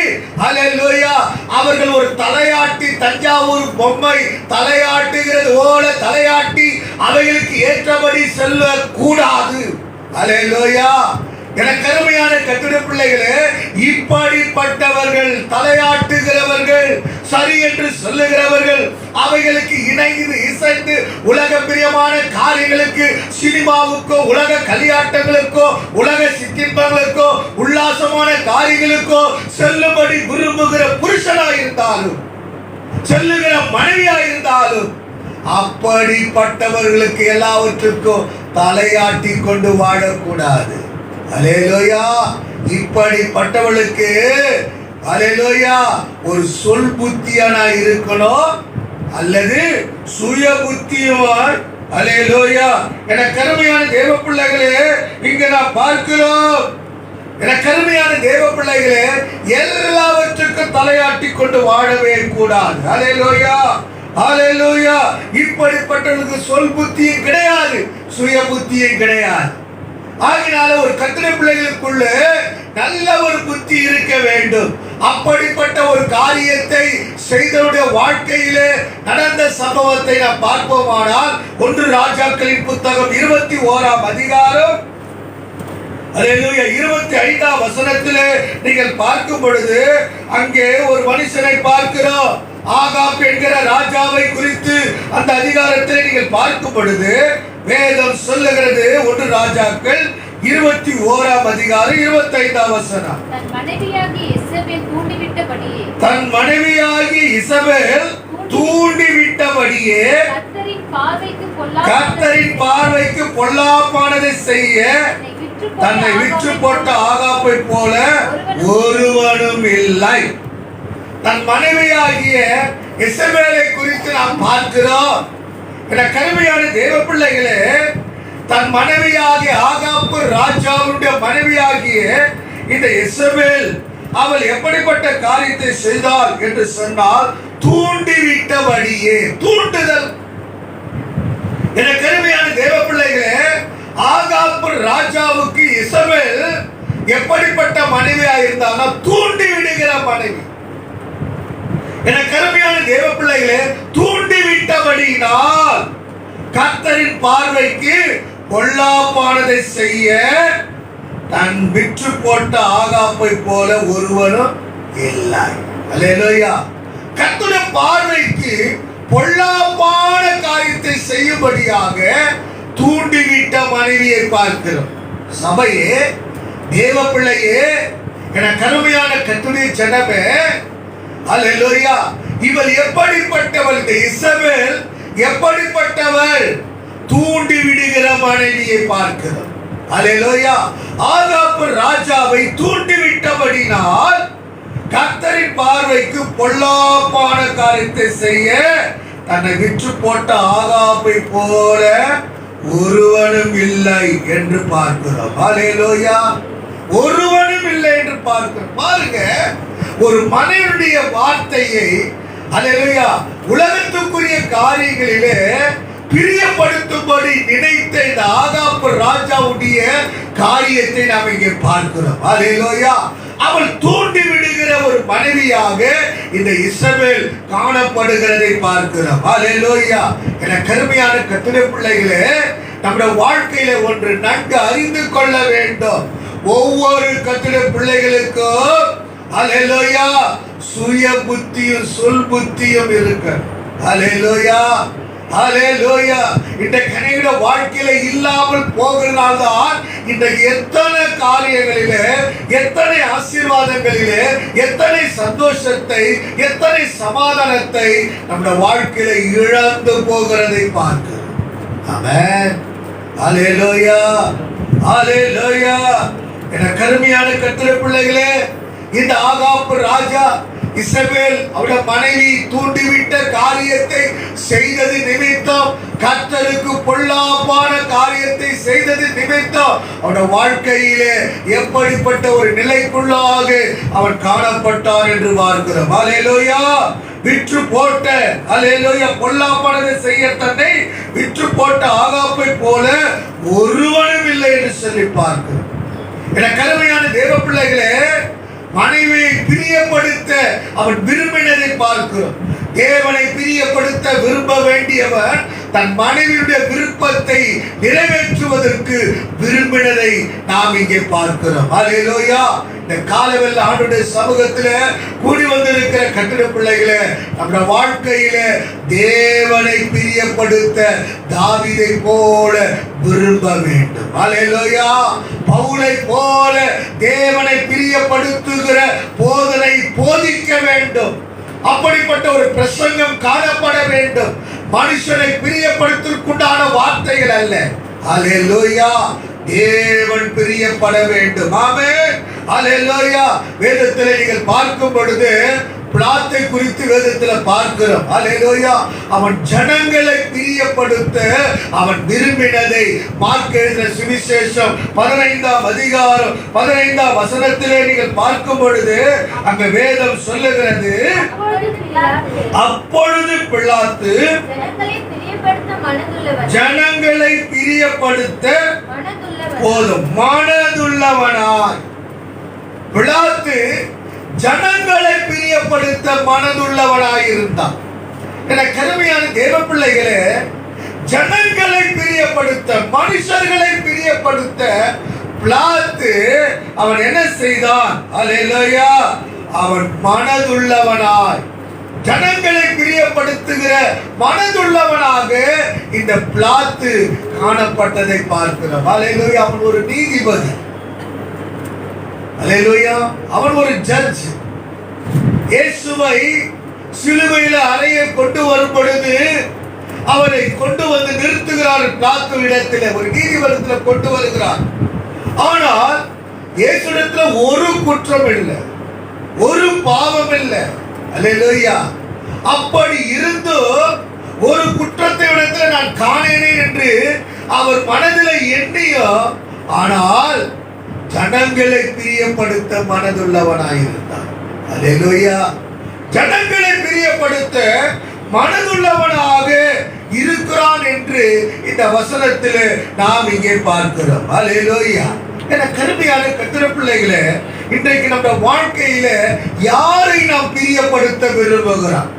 அல்லேலூயா, அவர்கள் ஒரு தலையாட்டி, தஞ்சாவூர் பொம்மை தலையாட்டுகிறது போல தலையாட்டி அவைகளுக்கு ஏற்றபடி செல்ல கூடாது. அல்லேலூயா. எனக்கு அருமையான கர்த்தருடைய பிள்ளைகளே, இப்படிப்பட்டவர்கள், தலையாட்டுகிறவர்கள், சரி என்று சொல்லுகிறவர்கள், அவைகளுக்கு இணைந்து இசைந்து உலக பிரியமான காரியங்களுக்கு, சினிமாவுக்கோ, உலக களியாட்டங்களுக்கோ, உலக சிற்றின்பங்களுக்கோ, உல்லாசமான காரியங்களுக்கோ செல்லும்படி விரும்புகிற புருஷனா இருந்தாலும், செல்லுகிற மனைவியா இருந்தாலும், அப்படிப்பட்டவர்களுக்கு எல்லாவற்றுக்கும் தலையாட்டி கொண்டு வாழக்கூடாது. அல்லேலூயா. இப்படிப்பட்டவளுக்கு அல்லேலூயா ஒரு சொல் புத்தியானா இருக்கணும், அல்லது சுய புத்தியாய். அல்லேலூயா. என கருமையான தேவ பிள்ளைகளே, இங்க நான் பார்க்கிறோம், என கருமையான தேவ பிள்ளைகளே, எல்லாவற்றுக்கும் தலையாட்டி கொண்டு வாழவே கூடாது. அல்லேலூயா, அல்லேலூயா. இப்படிப்பட்டவர்களுக்கு சொல் புத்தியும் கிடையாது, சுய புத்தியும் கிடையாது. ஆகினால ஒரு கர்த்தருடைய பிள்ளைகளுக்குள்ள நல்ல ஒரு புத்தி இருக்க வேண்டும். அப்படிப்பட்ட ஒரு காரியத்தை செய்தவருடைய வாழ்க்கையிலே நடந்த சம்பவத்தை நாம் பார்ப்போமானால், 1 ராஜாக்களின் புத்தகம் 21ஆம் அதிகாரம், அல்லேலூயா, 25ஆம் வசனத்திலே நீங்கள் பார்க்கும் பொழுது அங்கே ஒரு மனுஷனை பார்க்கிறோம். ஆகாப் என்கிற ராஜாவை குறித்து அந்த அதிகாரத்தை நீங்கள் பார்க்கும் பொழுது வேதம் சொல்லுகிறது, 1 ராஜாக்கள் 21ஆம் அதிகாரம் 25ஆம் வசனம். தன் மனைவியாகிய இசபேல் தூண்டிவிட்டபடியே கர்த்தரின் பார்வைக்கு பொல்லாப்பானதை செய்ய தன்னை விற்று போட்ட ஆகாப்பை போல ஒருவனும் இல்லை. தன் மனைவியாகிய இசபேலை குறித்து நாம் பார்க்கிறோம். என கருமையான தேவ பிள்ளைகளே, தன் மனைவியாகிய ஆகாப்பு ராஜாவுடைய மனைவியாகிய இந்த இசபேல், அவள் எப்படிப்பட்ட காரியத்தை செய்தாள் என்று சொன்னால், தூண்டிவிட்டபடியே, தூண்டுதல். என கருமையான தேவ பிள்ளைகளே, ஆகாப்பு ராஜாவுக்கு இசபேல் எப்படிப்பட்ட மனைவியா இருந்தாலும் தூண்டி விடுகிற மனைவி. என கருமையான தேவ பிள்ளைகளே, தூண்டிவிட்டபடியினால் கர்த்தரின் பார்வைக்கு பொல்லாப்பானதை செய்ய தன் விற்று போட்ட ஆகாப்பை போல ஒருவனும் இல்லை. அல்லேலூயா. கர்த்தருடைய பார்வைக்கு பொல்லாப்பான காரியத்தை செய்யும்படியாக தூண்டிவிட்ட மனைவியை பார்க்கிறோம். சபையே, தேவ பிள்ளையே, என கருமையான கர்த்தருடைய ஜனமே, அல்லேலூயா, இவள் எப்படிப்பட்டவள்? இந்த இசபேல் எப்படிப்பட்டவள்? தூண்டி விடுகிற மனைவியை பார்க்கிறோம். அல்லேலூயா. ஆகாப்பு ராஜாவை தூண்டி விட்டபடினால் கர்த்தரின் பார்வைக்கு பொல்லாப்பான காரியத்தை செய்ய தன்னை விற்று போட்ட ஆகாப்பை போல ஒருவனும் இல்லை என்று பார்க்கிறோம். ஹல்லேலூயா. ஒருவனும் இல்லை என்று பார்க்கிறோம். பாருங்க, ஒரு மனிதனுடைய வார்த்தையை ஹல்லேலூயா உலகத்துக்குரிய காரியங்களிலே பிரியப்படுத்தும்படி நினைத்த இந்த ஆகாப்பு ராஜாவுடைய காரியத்தை நாம் இங்கே பார்க்கிறோம். ஹல்லேலூயா. அவள் தூண்டி விடுகிற ஒரு மனைவியாக இந்த இசபேல் காணப்படுகிறதை பார்க்கிறோம். ஹல்லேலூயா. என கருமையான கர்த்தருடைய பிள்ளைகளே, நம்முடைய வாழ்க்கையில ஒன்று நன்கு அறிந்து கொள்ள வேண்டும். ஒவ்வொரு கர்த்தருடைய பிள்ளைகளுக்கும் ஹல்லேலூயா சுய புத்தியும் சொல் புத்தியும் இருக்கு. ஹல்லேலூயா. ஹல்லேலூயா. இந்த கனிவிட வாழ்க்கையில இல்லாமல் போகிறனால்தான் இன்றைக்கு எத்தனை காரியங்களிலே, எத்தனை ஆசீர்வாதங்களிலே, எத்தனை சந்தோஷத்தை, எத்தனை சமாதானத்தை நம்முடைய வாழ்க்கையில இழந்து போகிறதை பார்க்கிறோம். ஆமென். ஹல்லேலூயா. ஹல்லேலூயா. என கருமையான கர்த்தருடைய பிள்ளைகளே, இந்த ஆகாப்பு ராஜா இசபேல் அவருடைய மனைவி தூண்டிவிட்ட காரியத்தை செய்தது நிமித்தம், கர்த்தருக்கு பொல்லாப்பான காரியத்தை செய்தது நிமித்தம் அவருடைய வாழ்க்கையிலே எப்படிப்பட்ட ஒரு நிலைக்குள்ளாக அவர் காணப்பட்டார் என்று பார்க்கிறோம். ஹல்லேலூயா. விற்று போட்ட ஹல்லேலூயா பொல்லாப்பானதை செய்ய தன்னை விற்று போட்ட ஆகாப்பை போல ஒருவனும் இல்லை என்று சொல்லி பார்க்கிறோம். என கருமையான தேவ பிள்ளைகளே, மனைவியை பிரியப்படுத்த அவன் விரும்பினதை பார்க்கிறோம். தேவனை பிரியப்படுத்த விரும்ப வேண்டியவர் தன் மனைவியுடைய விருப்பத்தை நிறைவேற்றுவதற்கு விரும்பினதை நாம் இங்கே பார்க்கிறோம். ஹல்லேலூயா. இந்த காலவெல்ல ஆண்டுடைய சமூகத்தில் கூடி வந்திருக்கிற கர்த்தருடைய பிள்ளைகளே, நம்முடைய வாழ்க்கையில தேவனை பிரியப்படுத்த தாவீதை போல விரும்ப வேண்டும். ஹல்லேலூயா. பவுலை போல தேவனை பிரியப்படுத்துகிற போதனை போதிக்க வேண்டும். அப்படிப்பட்ட ஒரு பிரசங்கம் காணப்பட வேண்டும். மனுஷனை பிரியப்படுத்துவதற்குண்டான வார்த்தைகள் அல்ல. ஹல்லேலூயா. தேவன் பிரியப்பட வேண்டும். ஆமென். ஹல்லேலூயா. வேதத்திலே நீங்கள் பார்க்கும் பொழுது பிளாத்தை குறித்து வேதத்தில் பார்க்கிறோம். ஹல்லேலூயா. அவன் ஜனங்களை பிரியப்படுத்த அவன் விரும்பினதை மார்க் எழுதின சுவிசேஷம் 15ஆம் அதிகாரம் 15ஆம் வசனத்திலே நீங்கள் பார்க்கும் பொழுது அங்க வேதம் சொல்லுகிறது, அப்பொழுது பிலாத்து ஜனங்களை பிரியப்படுத்த போதும் மனதுள்ளவனாய். பிலாத்து ஜனங்களை பிரியப்படுத்த மனதுள்ளவனாய் இருந்தான். என கருமையான தேவ பிள்ளைகளே, ஜனங்களை பிரியப்படுத்த, மனுஷர்களை பிரியப்படுத்த பிலாத்து அவன் என்ன செய்தான்? ஹல்லேலூயா. அவன் மனதுள்ளவனாய், ஜனங்களை பிரியப்படுத்துகிற மனதுள்ளவனாக இந்த பிலாத்து காணப்பட்டதை பார்க்கிறோம். ஹல்லேலூயா. அவன் ஒரு நீதிபதி. ஹல்லேலூயா. அவன் ஒரு ஜட்ஜ். இயேசுவை சிலுவையில் அறைய கொண்டு வரும் பொழுது அவரை கொண்டு வந்து நிறுத்துகிறார். பிலாத்து இடத்தில் ஒரு நீதிபதியில் கொண்டு வருகிறார். ஆனால் இயேசுவிடத்துல ஒரு குற்றம் இல்லை, ஒரு பாவம் இல்லை. ஹல்லேலூயா. அப்படி இருந்தும் ஒரு குற்றத்தை இடத்துல நான் காணேனே என்று அவர் மனதில் எண்ணியோ, ஆனால் ஜனங்களை பிரியப்படுத்த மனதுள்ளவனாயிருந்தான். ஹல்லேலூயா. ஜனங்களை பிரியப்படுத்த மனதுள்ளவனாக இருக்கிறான் என்று இந்த வசனத்தில் நாம் இங்கே பார்க்கிறோம். ஹல்லேலூயா. என கருமையான கர்த்தருடைய பிள்ளைகளே, இன்றைக்கு நம்ம வாழ்க்கையில யாரை நாம் பிரியப்படுத்த விரும்புகிறோம்?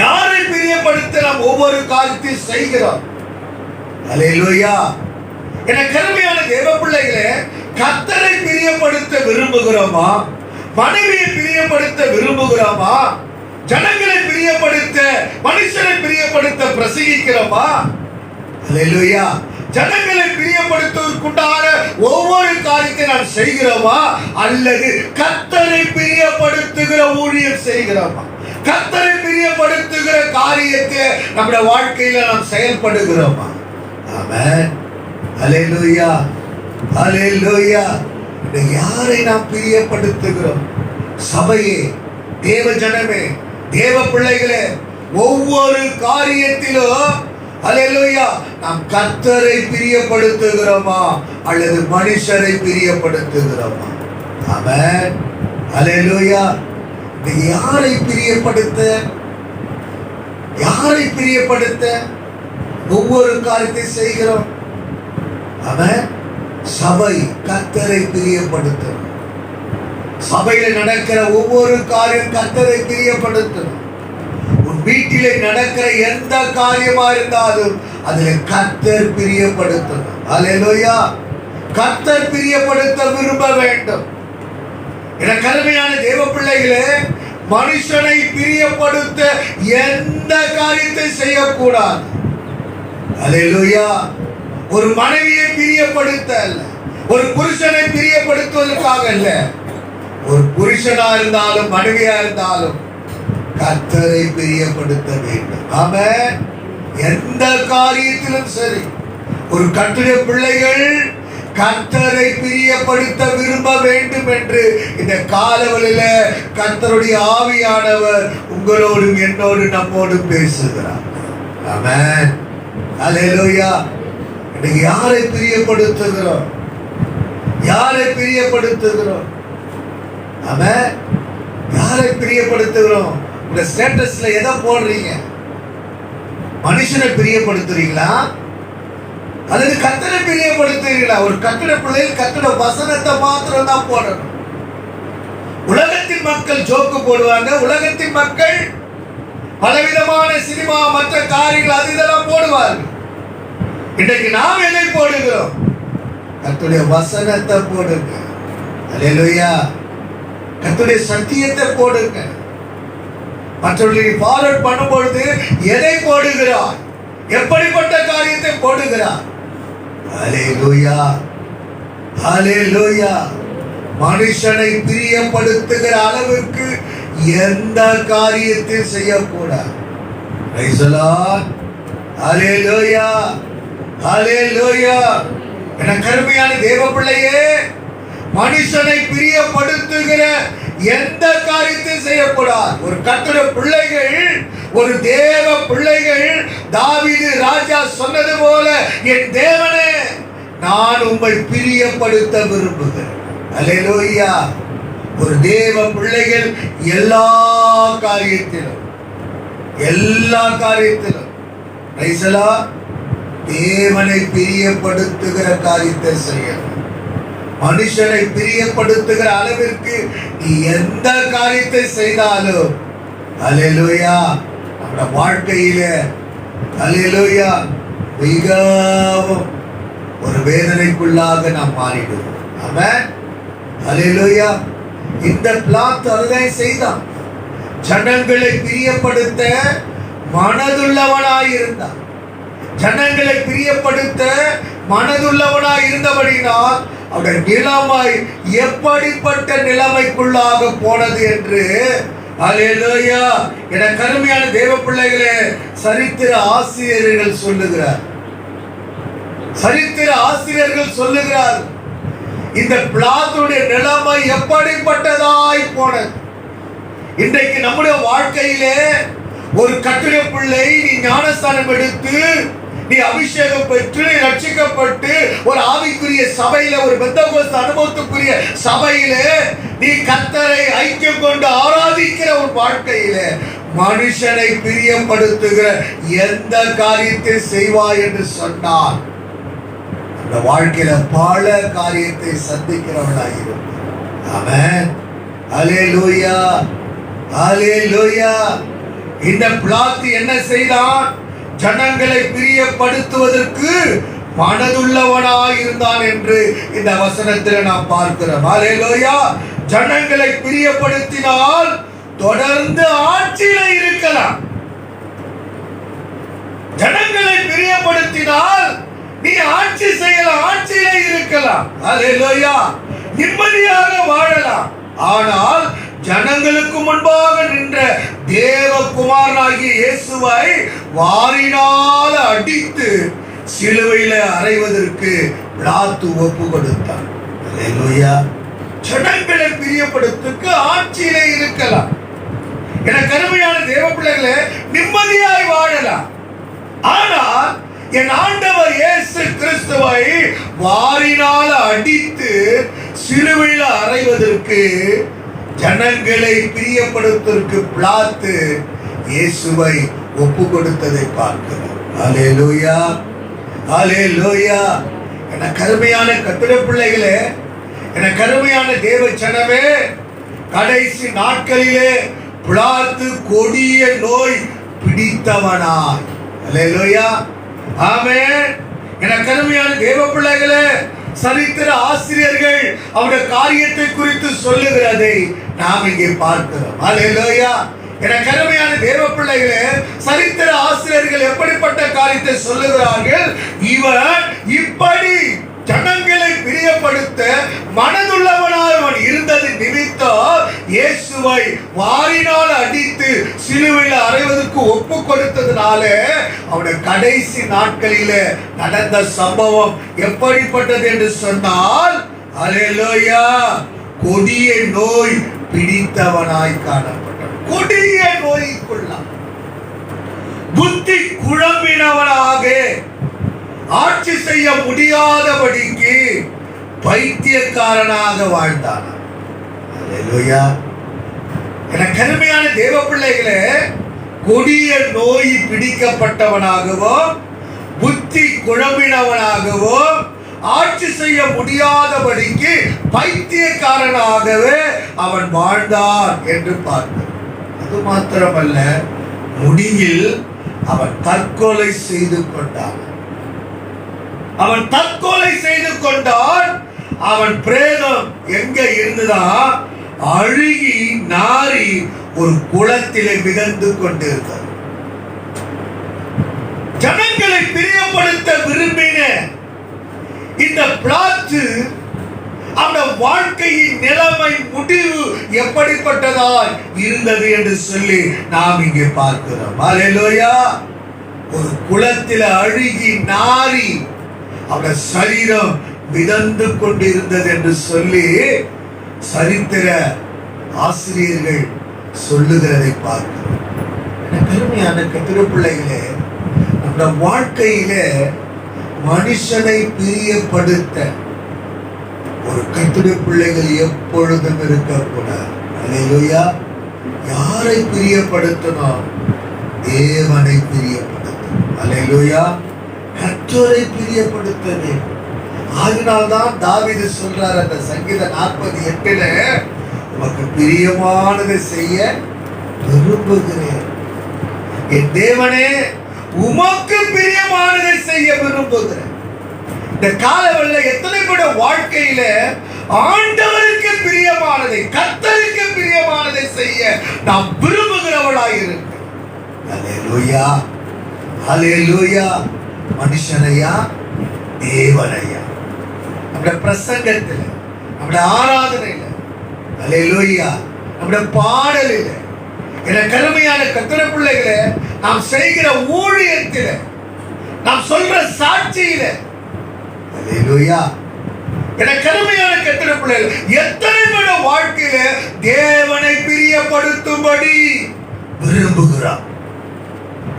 யாரை பிரியப்படுத்த நாம் ஒவ்வொரு காரியத்தையும் செய்கிறோம்? ஹல்லேலூயா. என கருமையான தேவ பிள்ளைகளே, கர்த்தரை பிரியப்படுத்த விரும்புகிறோமா? மனைவியை பிரியப்படுத்த விரும்புகிறோமா? ஜனங்களை பிரியப்படுத்த, மனுஷரை பிரியப்படுத்த பிரசங்கிக்கிறோமா? ஹல்லேலூயா. ஜனங்களை பிரியப்படுத்துவதற்குண்டான ஒவ்வொரு காரியத்தை நாம் செய்கிறோமா, அல்லது கர்த்தரை பிரியப்படுத்துகிற ஊழியம் செய்கிறோமா? கர்த்தரை பிரியப்படுத்துகிற காரியத்தை நம்முடைய வாழ்க்கையில நாம் செயல்படுகிறோமா? ஆமென். ஹல்லேலூயா. ஹல்லேலூயா. யாரை நாம் பிரியப்படுத்துகிறோம்? சபையே, தேவ ஜனமே, தேவ பிள்ளைகளே, ஒவ்வொரு காரியத்திலும் அல்லேலூயா. நாம் கர்த்தரை பிரியப்படுத்துகிறோமா அல்லது மனுஷரை பிரியப்படுத்துகிறோமா? ஆமென். அல்லேலூயா. நீங்க யாரை பிரியப்படுத்த ஒவ்வொரு காரியத்தை செய்கிறோம்? ஆமென். சபை கர்த்தரை பிரியப்படுத்தணும். சபையில நடக்கிற ஒவ்வொரு காரியம் கர்த்தரை பிரியப்படுத்தணும். உன் வீட்டிலே நடக்கிற எந்த காரியமா இருந்தாலும் அதுல கர்த்தர் பிரியப்படுத்தணும். அல்லேலூயா. கர்த்தர் பிரியப்படுத்த விரும்ப வேண்டும். என கருமையான தேவ பிள்ளைகளே, மனுஷனை பிரியப்படுத்த எந்த காரியத்தை செய்யக்கூடாது. அல்லேலூயா. ஒரு மனைவியை பிரியப்படுத்த அல்ல, ஒரு புருஷனை பிரியப்படுத்துவதற்காக அல்ல. ஒரு புருஷனா இருந்தாலும் மனைவியா இருந்தாலும் கர்த்தரை பிரியப்படுத்த வேண்டும். ஆமென். எந்த காரியத்திலும் சரி, ஒரு கர்த்தருடைய பிள்ளைகள் கர்த்தரை பிரியப்படுத்த விரும்ப வேண்டும் என்று இந்த காலவெளியில கர்த்தருடைய ஆவியானவர் உங்களோடும் என்னோடு நம்மோடு பேசுகிறார். ஆமென். அல்லேலூயா. இன்னைக்கு யாரை பிரியப்படுத்துகிறோம்? ஆமென். யாரை பிரியப்படுத்துகிறோம்? உங்க ஸ்டேட்டஸ்ல எதை போடுறீங்க? மனுஷனை பிரியப்படுத்துறீங்களா அல்லது கர்த்தரை பிரியப்படுத்துறீங்களா? ஒரு கர்த்தருடைய பிள்ளைகள் கர்த்தருடைய வசனத்தை மாத்திரம் தான் போடணும். உலகத்தின் மக்கள் ஜோக்கு போடுவாங்க, உலகத்தின் மக்கள் பலவிதமான சினிமா மற்ற காரியங்கள் அது இதெல்லாம் போடுவார்கள். இன்றைக்கு நாம் எதை போடுகிறோம்? கர்த்தருடைய வசனத்தை போடுங்க. அல்லேலூயா. கர்த்தருடைய சத்தியத்தை போடுங்க. மற்றவர்களை ஃபார்வர்ட் பண்ணும் பொழுது எதை போடுகிறார்? எப்படிப்பட்ட காரியத்தை போடுகிறார்? அல்லேலூயா. அல்லேலூயா. மனுஷனை பிரியப்படுத்துகிற அளவுக்கு எந்த காரியத்தை செய்யக்கூடாது. Praise the lord. Hallelujah. Hallelujah. என கருமையான தேவ பிள்ளையே, மனுஷனை பிரியப்படுத்துகிற எந்த காரியத்தை செய்யக்கூடாது. ஒரு கர்த்தருடைய பிள்ளைகள், ஒரு தேவ பிள்ளைகள், தாவீது ராஜா சொன்னது போல, என் தேவனே நான் உம்மை பிரியப்படுத்த விரும்புகிறேன். அல்லேலூயா. ஒரு தேவ பிள்ளைகள் எல்லா காரியத்திலும் பிரைஸ் தி லார்ட், தேவனை பிரியப்படுத்துகிற காரியத்தை செய்யணும். மனுஷனை பிரியப்படுத்துகிற அளவிற்கு நீ எந்த காரியத்தை செய்தாலும் அல்லேலூயா நம்ம வாழ்க்கையில அல்லேலூயா மிகவும் ஒரு வேதனைக்குள்ளாக நாம் மாறிடுவோம். ஆமென். அல்லேலூயா. இந்த பிளாத் அதுதான் செய்தான். ஜனங்களை பிரியப்படுத்த மனதுள்ளவனாயிருந்தான். ஜனங்களை பிரியப்படுத்த மனதுள்ளவனாய் இருந்தபடினால் அவருடைய நிலைமை எப்படிப்பட்ட நிலைமைக்குள்ளாக போனது என்று அல்லேலூயா என கருமையான தேவ பிள்ளைகளே சரித்திர ஆசிரியர்கள் சொல்லுகிறார். இந்த பிளாத்துடைய நிலைமை எப்படிப்பட்டதாய் போனது. இன்றைக்கு நம்முடைய வாழ்க்கையிலே ஒரு கர்த்தருடைய பிள்ளை, நீ ஞானஸ்தானம் எடுத்து, நீ அபிஷேகம் பெற்று, நீ ரட்சிக்கப்பட்டு ஒரு ஆவிக்குரிய சபையில, ஒரு பெந்தெகோஸ்து அனுபவத்துக்குரிய சபையில நீ கர்த்தரை ஐக்கியம் கொண்டு ஆராதிக்கிற ஒரு வாழ்க்கையில மனுஷனை பிரியப்படுத்துகிற எந்த காரியத்தை செய்வாய் என்று சொன்னார், அந்த வாழ்க்கையில பல காரியத்தை சந்திக்கிறவர்களாயிருக்கும். ஆமென். அல்லேலூயா. அல்லேலூயா. இந்த பிளாத்து என்ன செய்தான்? ஜனங்களை பிரியப்படுத்துவதற்கு மனதுள்ளவனாய் இருந்தான் என்று இந்த வசனத்தில் நாம் பார்க்கிறோம். அல்லேலூயா. ஜனங்களை பிரியப்படுத்தினால் தொடர்ந்து ஆட்சியில இருக்கலாம். ஜனங்களை பிரியப்படுத்தினால் நீ ஆட்சி செய்யலாம், ஆட்சியில இருக்கலாம். அல்லேலூயா. நிம்மதியாக வாழலாம். ஆனால் ஜனங்களுக்கு முன்பாக நின்ற தேவகுமாரனாகிய இயேசுவை வாரினால் அடித்து சிலுவையில அறைவதற்கு பிலாத்து ஒப்பு கொடுத்தார். அல்லேலூயா. ஜனங்களை பிரியப்படுத்துக்கு ஆட்சியிலே இருக்கலாம். என கருமையான தேவ பிள்ளைகளே, நிம்மதியாய் வாழலாம். ஆனால் என் ஆண்டவர் இயேசு கிறிஸ்துவை வாரினால் அடித்து சிலுவையில் அறைவதற்கு, ஜனங்களை பிரியப்படுத்துவதற்கு பிலாத்து இயேசுவை ஒப்பு கொடுத்ததை பார்க்கிறோம். அல்லேலூயா, அல்லேலூயா. என கருமையான கர்த்தருடைய பிள்ளைகளே, என கருமையான தேவ ஜனமே, கடைசி நாட்களிலே பிலாத்து கொடிய நோய் பிடித்தவனாய், அல்லேலூயா, ஆமென். என கருமையான தேவ பிள்ளைகளே, சரித்திர ஆசிரியர்கள் அவருடைய காரியத்தை குறித்து சொல்லுகிறதை நாம் இங்கே பார்க்கிறோம். அல்லேலூயா. என கருமையான தேவ பிள்ளைகளே, சரித்திர ஆசிரியர்கள் எப்படிப்பட்ட காரியத்தை சொல்லுகிறார்கள்? இவன் இப்படி ஜனங்களை பிரியப்படுத்த மனதுள்ளவனாய் அவன் இருந்தது நிமித்தம் இயேசுவை வாரினால் அடித்து சிலுவையில் அறைவதற்கு ஒப்பு கொடுத்ததுனால அவனுடைய கடைசி நாட்களிலே நடந்த சம்பவம் எப்படிப்பட்டது என்று சொன்னால், அல்லேலூயா, கொடிய நோய் பிடித்தவனாய் காணப்பட்டான். கொடிய நோய்க்குள்ள புத்தி குழம்பினவனாக, ஆட்சி செய்ய முடியாதபடிக்கு பைத்தியக்காரனாக வாழ்ந்தான். அல்லேலூயா. என கருமையான தேவ பிள்ளைகளே, கொடிய நோய் பிடிக்கப்பட்டவனாகவோ, புத்தி குழம்பினவனாகவோ, ஆட்சி செய்ய முடியாதபடிக்கு பைத்தியக்காரனாகவே அவன் வாழ்ந்தான் என்று பார்க்கிறோம். அது மாத்திரமல்ல, முடிவில் அவன் தற்கொலை செய்து கொண்டான். அவன் தற்கொலை செய்து கொண்டான். அவன் பிரேதம் எங்க இருந்ததா? அழுகி நாரி ஒரு குளத்திலே மிதந்து கொண்டிருந்தது. ஜனங்களை பிரியப்படுத்த விரும்பின இந்த பிலாத்து அவனுடைய வாழ்க்கையின் நிலைமை முடிவு எப்படிப்பட்டதாய் இருந்தது என்று சொல்லி நாம் இங்கே பார்க்கிறோம். அல்லேலூயா. ஒரு குளத்தில் அழுகி நாரி அவருடைய சரீரம் மிதந்து கொண்டிருந்தது என்று சொல்லி சரித்திர ஆசிரியர்கள் சொல்லுகிறதை பார்க்கிறோம். பெருமையான கர்த்தருடைய பிள்ளைகளே, நம்முடைய வாழ்க்கையிலே மனுஷனை பிரியப்படுத்த ஒரு கர்த்தருடைய பிள்ளைகள் எப்பொழுதும் இருக்கக்கூடாது. அல்லேலூயா. யாரை பிரியப்படுத்தணும்? தேவனை பிரியப்படுத்தணும். அல்லேலூயா. கர்த்தரை பிரியப்படுத்தவே. அதனால்தான் தாவீது சொல்றார் அந்த சங்கீதம் 48 உமக்கு பிரியமானதை செய்ய விரும்புகிறேன். என் தேவனே, உமக்கு பிரியமானதை செய்ய விரும்புகிறேன். இந்த காலவெளியில் எத்தனை கூட வாழ்க்கையில ஆண்டவருக்கு பிரியமானதை, கர்த்தருக்கு பிரியமானதை செய்ய நாம் விரும்புகிறவளாயிருக்கு. அல்லேலூயா, அல்லேலூயா. மனுஷனையா தேவனையா? நம்முடைய பிரசங்கத்தில், நம்முடைய ஆராதனையில், அல்லேலூயா, நம்முடைய பாடலில், என கருமையான கர்த்தருடைய பிள்ளைகளை நாம் செய்கிற ஊழியத்தில், நாம் சொல்ற சாட்சியில, அல்லேலூயா, என கருமையான கர்த்தருடைய பிள்ளைகள் எத்தனை பேர் வாழ்க்கையில தேவனை பிரியப்படுத்தும்படி விரும்புகிறார்?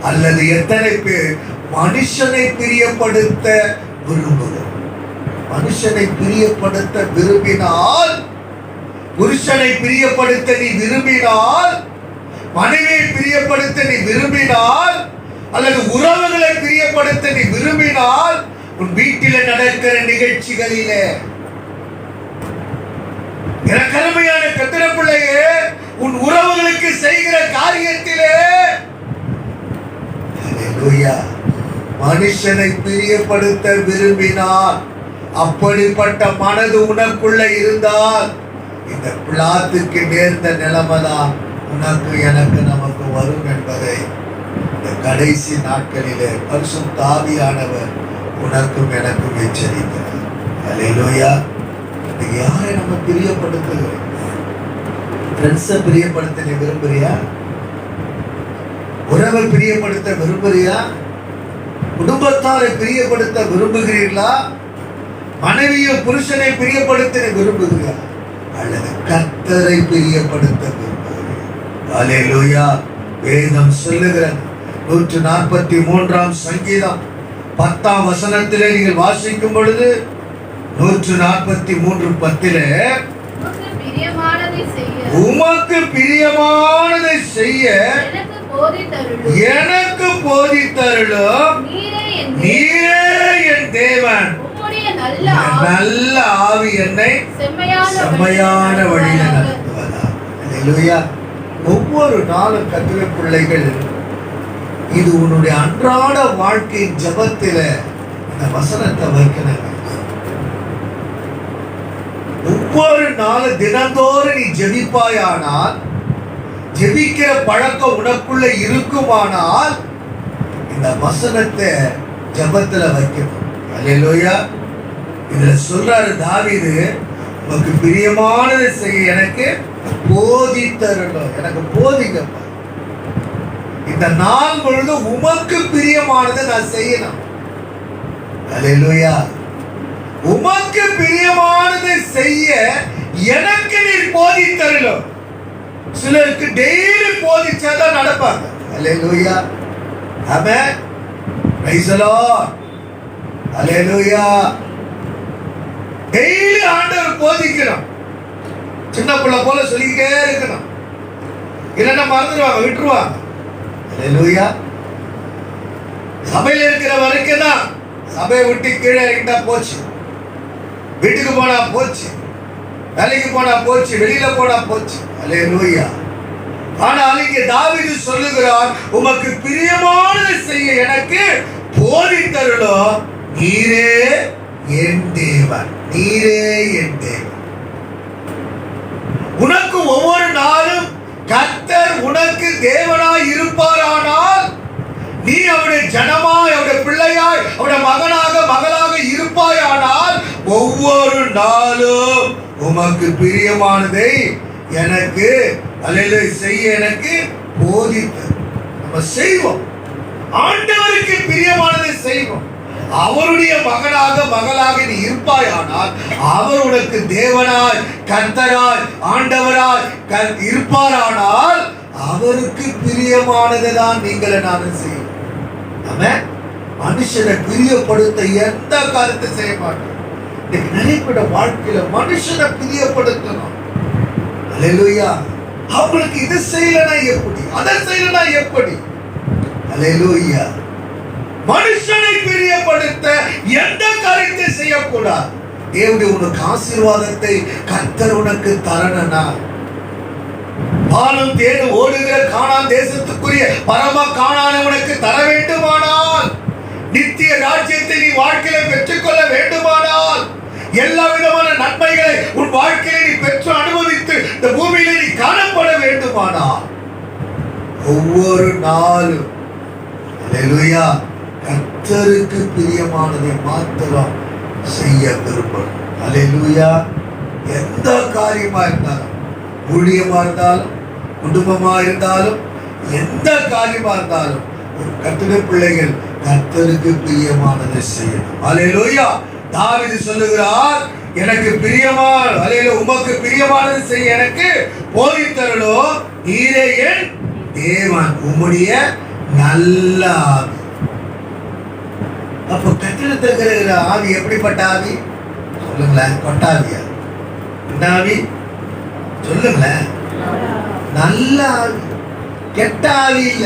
அல்லது எத்தனை பேர் மனுஷனை பிரியப்படுத்த விரும்புகிறார்? மனுஷனை பிரியப்படுத்த விரும்பினால், புருஷனை பிரியப்படுத்த நீ விரும்பினால், மனைவியை பிரியப்படுத்த நீ விரும்பினால், அல்லது உறவுகளை பிரியப்படுத்த நீ விரும்பினால், உன் வீட்டில நடக்கிற நிகழ்ச்சிகளிலே, எனக்கு அருமையான கர்த்தருடைய பிள்ளையே, உன் உறவுகளுக்கு செய்கிற காரியத்திலே, அல்லேலூயா, மனுஷனை பிரியப்படுத்த விரும்பினால், அப்படிப்பட்ட மனது உனக்குள்ள இருந்தால், இந்த பிலாத்துக்கு நேர்ந்த நிலைமைதான் உனக்கு எனக்கு நமக்கு வரும் என்பதை இந்த கடைசி நாட்களிலே பரிசுத்த ஆவியானவர் உனக்கும் எனக்கும் எச்சரிக்கிறார். அல்லேலூயா. யாரை நம்ம பிரியப்படுத்துகிறோம்? ஃப்ரெண்ட்ஸை பிரியப்படுத்த நீ விரும்புறியா? உறவை பிரியப்படுத்த விரும்புறியா? குடும்பத்தாரை பிரியப்படுத்த விரும்புகிறீர்களா? மனைவியை புருஷனை பிரியப்படுத்த நீ விரும்புகிறீர்களா? அல்லது கர்த்தரை பிரியப்படுத்த விரும்புகிறீர்களா? அல்லேலூயா. வேதம் சொல்லுகிறது 143 சங்கீதம் 10ஆம் வசனத்திலே நீங்கள் வாசிக்கும் பொழுது 143:10 உமக்கு பிரியமானதை செய்ய உமக்கு பிரியமானதை செய்ய எனக்கு போதித்தருளும். எனக்கு போதித்தருளும். நீரே என் தேவன். உம்முடைய நல்ல நல்ல ஆவி என்னை செம்மையான வழியில நடத்துவதா. அல்லேலூயா. ஒவ்வொரு நாளும் கர்த்தருடைய பிள்ளைகள், இது உன்னுடைய அன்றாட வாழ்க்கை ஜெபத்தில இந்த வசனத்தை வைக்கணும். ஒவ்வொரு நாளும் தினந்தோறும் நீ ஜெபிப்பாயானால், ஜெபிக்கிற பழக்கம் உனக்குள்ள இருக்குமானால், இந்த வசனத்தை ஜெபத்துல வைக்கணும். அல்லேலூயா. இதுல சொல்றாரு தாவீது, உனக்கு பிரியமானதை செய்ய எனக்கு போதித்தருளும். எனக்கு போதிங்கப்பா. இந்த நாள் முழுதும் உமக்கு பிரியமானதை நான் செய்யணும். அல்லேலூயா. உமக்கு பிரியமானதை செய்ய எனக்கு நீர் போதித்தருளும். சிலருக்கு டெய்லி போதிச்சாதான் நடப்பாங்க. Hallelujah. Amen. Praise the lord. Hallelujah. Daily ஆண்டவர் போதிக்கணும். சின்ன பிள்ளை போல சொல்லிக்கிட்டே இருக்கணும். இல்லைன்னா மறந்துடுவாங்க, விட்டுருவாங்க. அல்லேலூயா. சபையில் இருக்கிற வரைக்கும் தான். சபையை விட்டு கீழே இறங்கிட்டா போச்சு, வீட்டுக்கு போனா போச்சு, வேலைக்கு போனா போச்சு, வெளியில போனா போச்சு. அல்லேலூயா. ஆனால் இங்கே தாவீது சொல்லுகிறார், உமக்கு பிரியமானதை செய்ய எனக்கு போதித்தருளும். நீரே என் தேவன். நீரே என் தேவன். உனக்கு ஒவ்வொரு நாளும் கர்த்தர் உனக்கு தேவனாய் இருப்பாரானால், நீ அவருடைய ஜனமாய், அவருடைய பிள்ளையாய், அவருடைய மகனாக மகளாக இருப்பாயானால், ஒவ்வொரு நாளும் உமக்கு பிரியமானதை எனக்கு அல்லேலூயா செய்ய எனக்கு போதித்து நம்ம செய்வோம். ஆண்டவருக்கு பிரியமானதை செய்வோம். அவருடைய மகனாக மகளாக நீ இருப்பாயானால், அவர் உனக்கு தேவனாய், கர்த்தராய், ஆண்டவராய் இருப்பாரானால், அவருக்கு பிரியமானதை தான் நீங்கள் நானும் செய்யும். ஆமென். மனுஷனை பிரியப்படுத்த எந்த காரியத்தை செய்ய மாட்டோம். நிறைய வாழ்க்கையில மனுஷனை பிரியப்படுத்தணும். அல்லேலூயா. அவங்களுக்கு இது செய்யலனா எப்படி, அதை செய்யலனா எப்படி? அல்லேலூயா. மனுஷனை பிரியப்படுத்த எந்த காரியத்தை செய்யக்கூடாது. தேவனுடைய உனக்கு ஆசீர்வாதத்தை கர்த்தர் உனக்கு தரணும்னா, பாலும் தேனும் ஓடுகிற கானான் தேசத்துக்குரிய பரம கானானை உனக்கு தர வேண்டுமானால், நித்திய ராஜ்யத்தை நீ வாழ்க்கையில பெற்றுக்கொள்ள வேண்டுமானால், எல்லா விதமான நன்மைகளை உன் வாழ்க்கையில நீ பெற்று அனுபவித்து இந்த பூமியில நீ காணப்பட வேண்டுமானால், ஒவ்வொரு நாளும் அல்லேலூயா கர்த்தருக்கு பிரியமானதை மாத்திரம் செய்ய விரும்பணும். அல்லேலூயா. எந்த காரியமா இருந்தாலும், ஊழியமா இருந்தாலும், குடும்பமா இருந்தாலும், எந்த காரியமா இருந்தாலும், ஒரு கர்த்தருடைய பிள்ளைகள் கர்த்தருக்கு பிரியமானதை செய்யணும். அல்லேலூயா. தாவீது சொல்லுகிறார், எனக்கு பிரியமான, அல்லேலூயா, உமக்கு பிரியமானதை செய்ய எனக்கு போதித்தருளும். நீரே என் தேவன். உம்முடைய நல்ல ஆவி. அப்போ கட்டிடத்தில் இருக்கிற ஆவி எப்படிப்பட்ட ஆவி சொல்லுங்களேன்? கொட்டாவியா? என்ன ஆவி சொல்லுங்களேன்? நல்ல ஆவி. கெட்ட ஆவி இல்ல.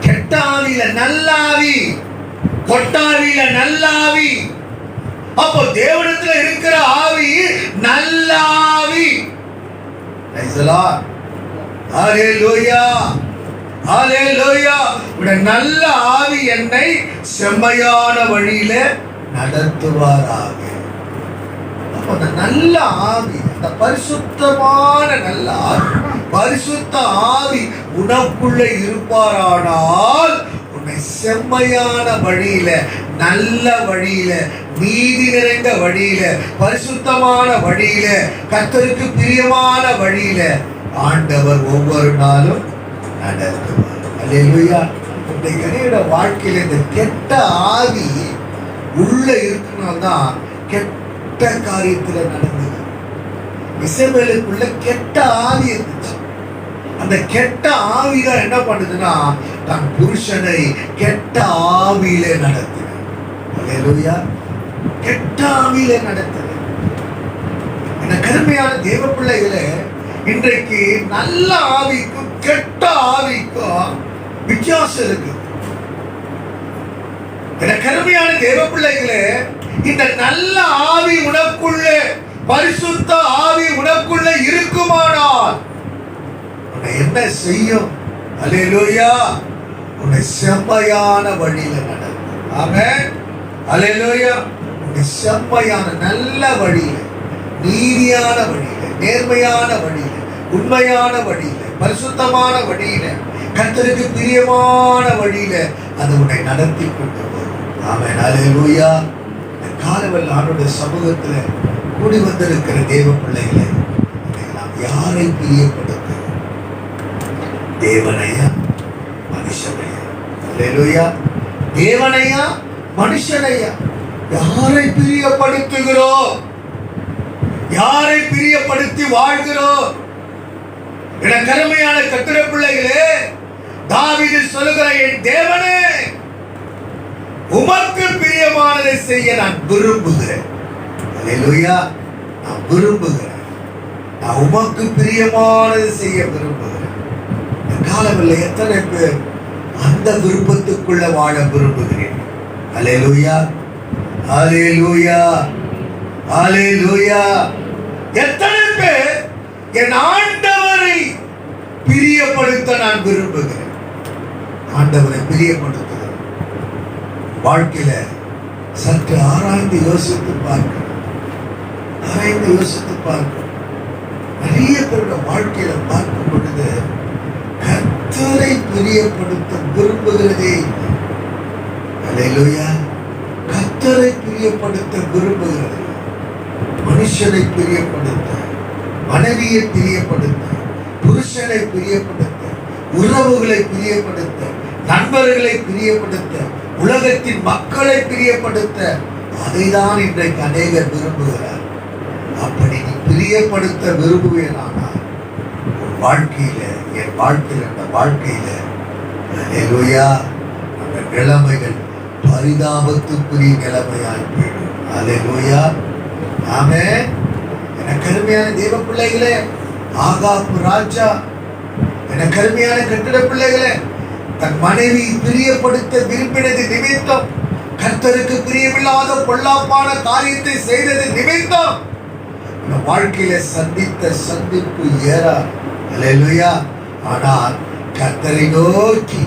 கெட்ட ஆவியில நல்ல ஆவி, கொட்டாவியில நல்ல ஆவி. அப்போ தேவனிடத்துல இருக்கிற ஆவி நல்ல ஆவி. Praise the lord. Hallelujah. Hallelujah. உடைய நல்ல ஆவி என்னை செம்மையான வழியில நடத்துவாராக. அப்ப அந்த நல்ல ஆவி, அந்த பரிசுத்தமான நல்ல ஆவி, பரிசுத்த ஆவி உனக்குள்ள இருப்பாரானால், உன்னை செம்மையான வழியில, நல்ல வழியில, நீதி நிறைந்த வழியில, பரிசுத்தமான வழியில, கர்த்தருக்கு பிரியமான வழியில ஆண்டவர் ஒவ்வொரு நாளும் நடத்துவார். அல்லேலூயா. இந்த வாழ்க்கையில இந்த கெட்ட ஆவி உள்ள இருக்கனால்தான் கெட்ட காரியத்துல நடந்தது. இஸ்ரவேலுக்குள்ள கெட்ட ஆவி இருந்துச்சு. அந்த கெட்ட ஆவிதான் என்ன பண்ணுதுன்னா தன் புருஷனை கெட்ட ஆவியிலே நடத்துது. அல்லேலூயா. கெட்ட ஆவியிலே நடத்துது. இந்த கருமையான தேவ பிள்ளைகளே, இன்றைக்கு நல்ல ஆவிக்கும் கெட்ட ஆவிக்கும் வித்தியாசம் இருக்கு. கருமையான தேவ பிள்ளைகளே, இந்த நல்ல ஆவி உனக்குள்ளே, பரிசுத்த ஆவி உனக்குள்ளே இருக்குமானால் உன்னை என்ன செய்யும்? அல்லேலூயா. உன்னை செம்மையான வழியில நடக்கும். ஆமென். அல்லேலூயா. உன்னை செம்மையான நல்ல வழியில, நீதியான வழியில, நேர்மையான வழியில, உண்மையான வழியில, பரிசுத்தமான வழியில, கர்த்தருக்கு பிரியமான வழியில அது உன்னை நடத்தி கொண்டு வரும். ஆமென். அல்லேலூயா. இந்த காலவெல்லாம் ஆண்டவருடைய சமூகத்துல கூடி வந்திருக்கிற தேவ பிள்ளைகளை நாம் யாரை பிரியப்படுத்தும்? தேவனையா மனுஷனையா? அல்லேலூயா. தேவனையா மனுஷனையா? யாரை பிரியப்படுத்துகிறோம்? யாரை பிரியப்படுத்தி வாழ்கிறோம்? என கருமையான கர்த்தருடைய பிள்ளைகளே, தாவீது சொல்லுகிற என் தேவனே, உமக்கு பிரியமானதை செய்ய நான் விரும்புகிறேன். அல்லேலூயா. நான் விரும்புகிறேன். நான் உமக்கு பிரியமானதை செய்ய விரும்புகிறேன். இந்த காலங்களில் எத்தனை பேர் அந்த விருப்பத்துக்குள்ள வாழ விரும்புகிறேன்? அல்லேலூயா. அல்லேலூயா. அல்லேலூயா. எத்தனை பேர் என் ஆண்டவரை பிரியப்படுத்த நான் விரும்புகிறேன்? ஆண்டவரை பிரியப்படுத்துகிறேன். வாழ்க்கையில சற்று ஆராய்ந்து யோசித்து பார்க்கணும். ஆராய்ந்து யோசித்து பார்க்கணும். நிறைய பேருடைய வாழ்க்கையில பார்க்கும் பொழுது கர்த்தரை பிரியப்படுத்த விரும்புகிறதே இல்லை. அல்லேலூயா. கர்த்தரை பிரியப்படுத்த விரும்புகிறது. மனுஷனை பிரியப்படுத்த, மனைவியை பிரியப்படுத்த, புருஷனை பிரியப்படுத்த, உறவுகளை பிரியப்படுத்த, நண்பர்களை பிரியப்படுத்த, உலகத்தின் மக்களை பிரியப்படுத்த, அதைதான் இன்றைக்கு அநேகர் விரும்புகிறார். அப்படி நீ பிரியப்படுத்த விரும்புவேனானால் உன் வாழ்க்கையில, என் வாழ்க்கையில், அந்த வாழ்க்கையில அல்லேலூயா, அந்த நிலைமைகள் பரிதாபத்துக்குரிய நிலைமையாய் போயிடும். அல்லேலூயா. ஆமென். என கருமையான தேவ பிள்ளைகளே, ஆகாப் ராஜா, என கருமையான கட்டிட பிள்ளைகளே, தன் மனைவி பிரியப்படுத்த விரும்பினது நிமித்தம், கர்த்தருக்கு பிரியமில்லாத பொல்லாப்பான காரியத்தை செய்தது நிமித்தம் வாழ்க்கையில சந்தித்த சந்திப்பு ஏறா. அல்லேலூயா. ஆனால் கர்த்தரை நோக்கி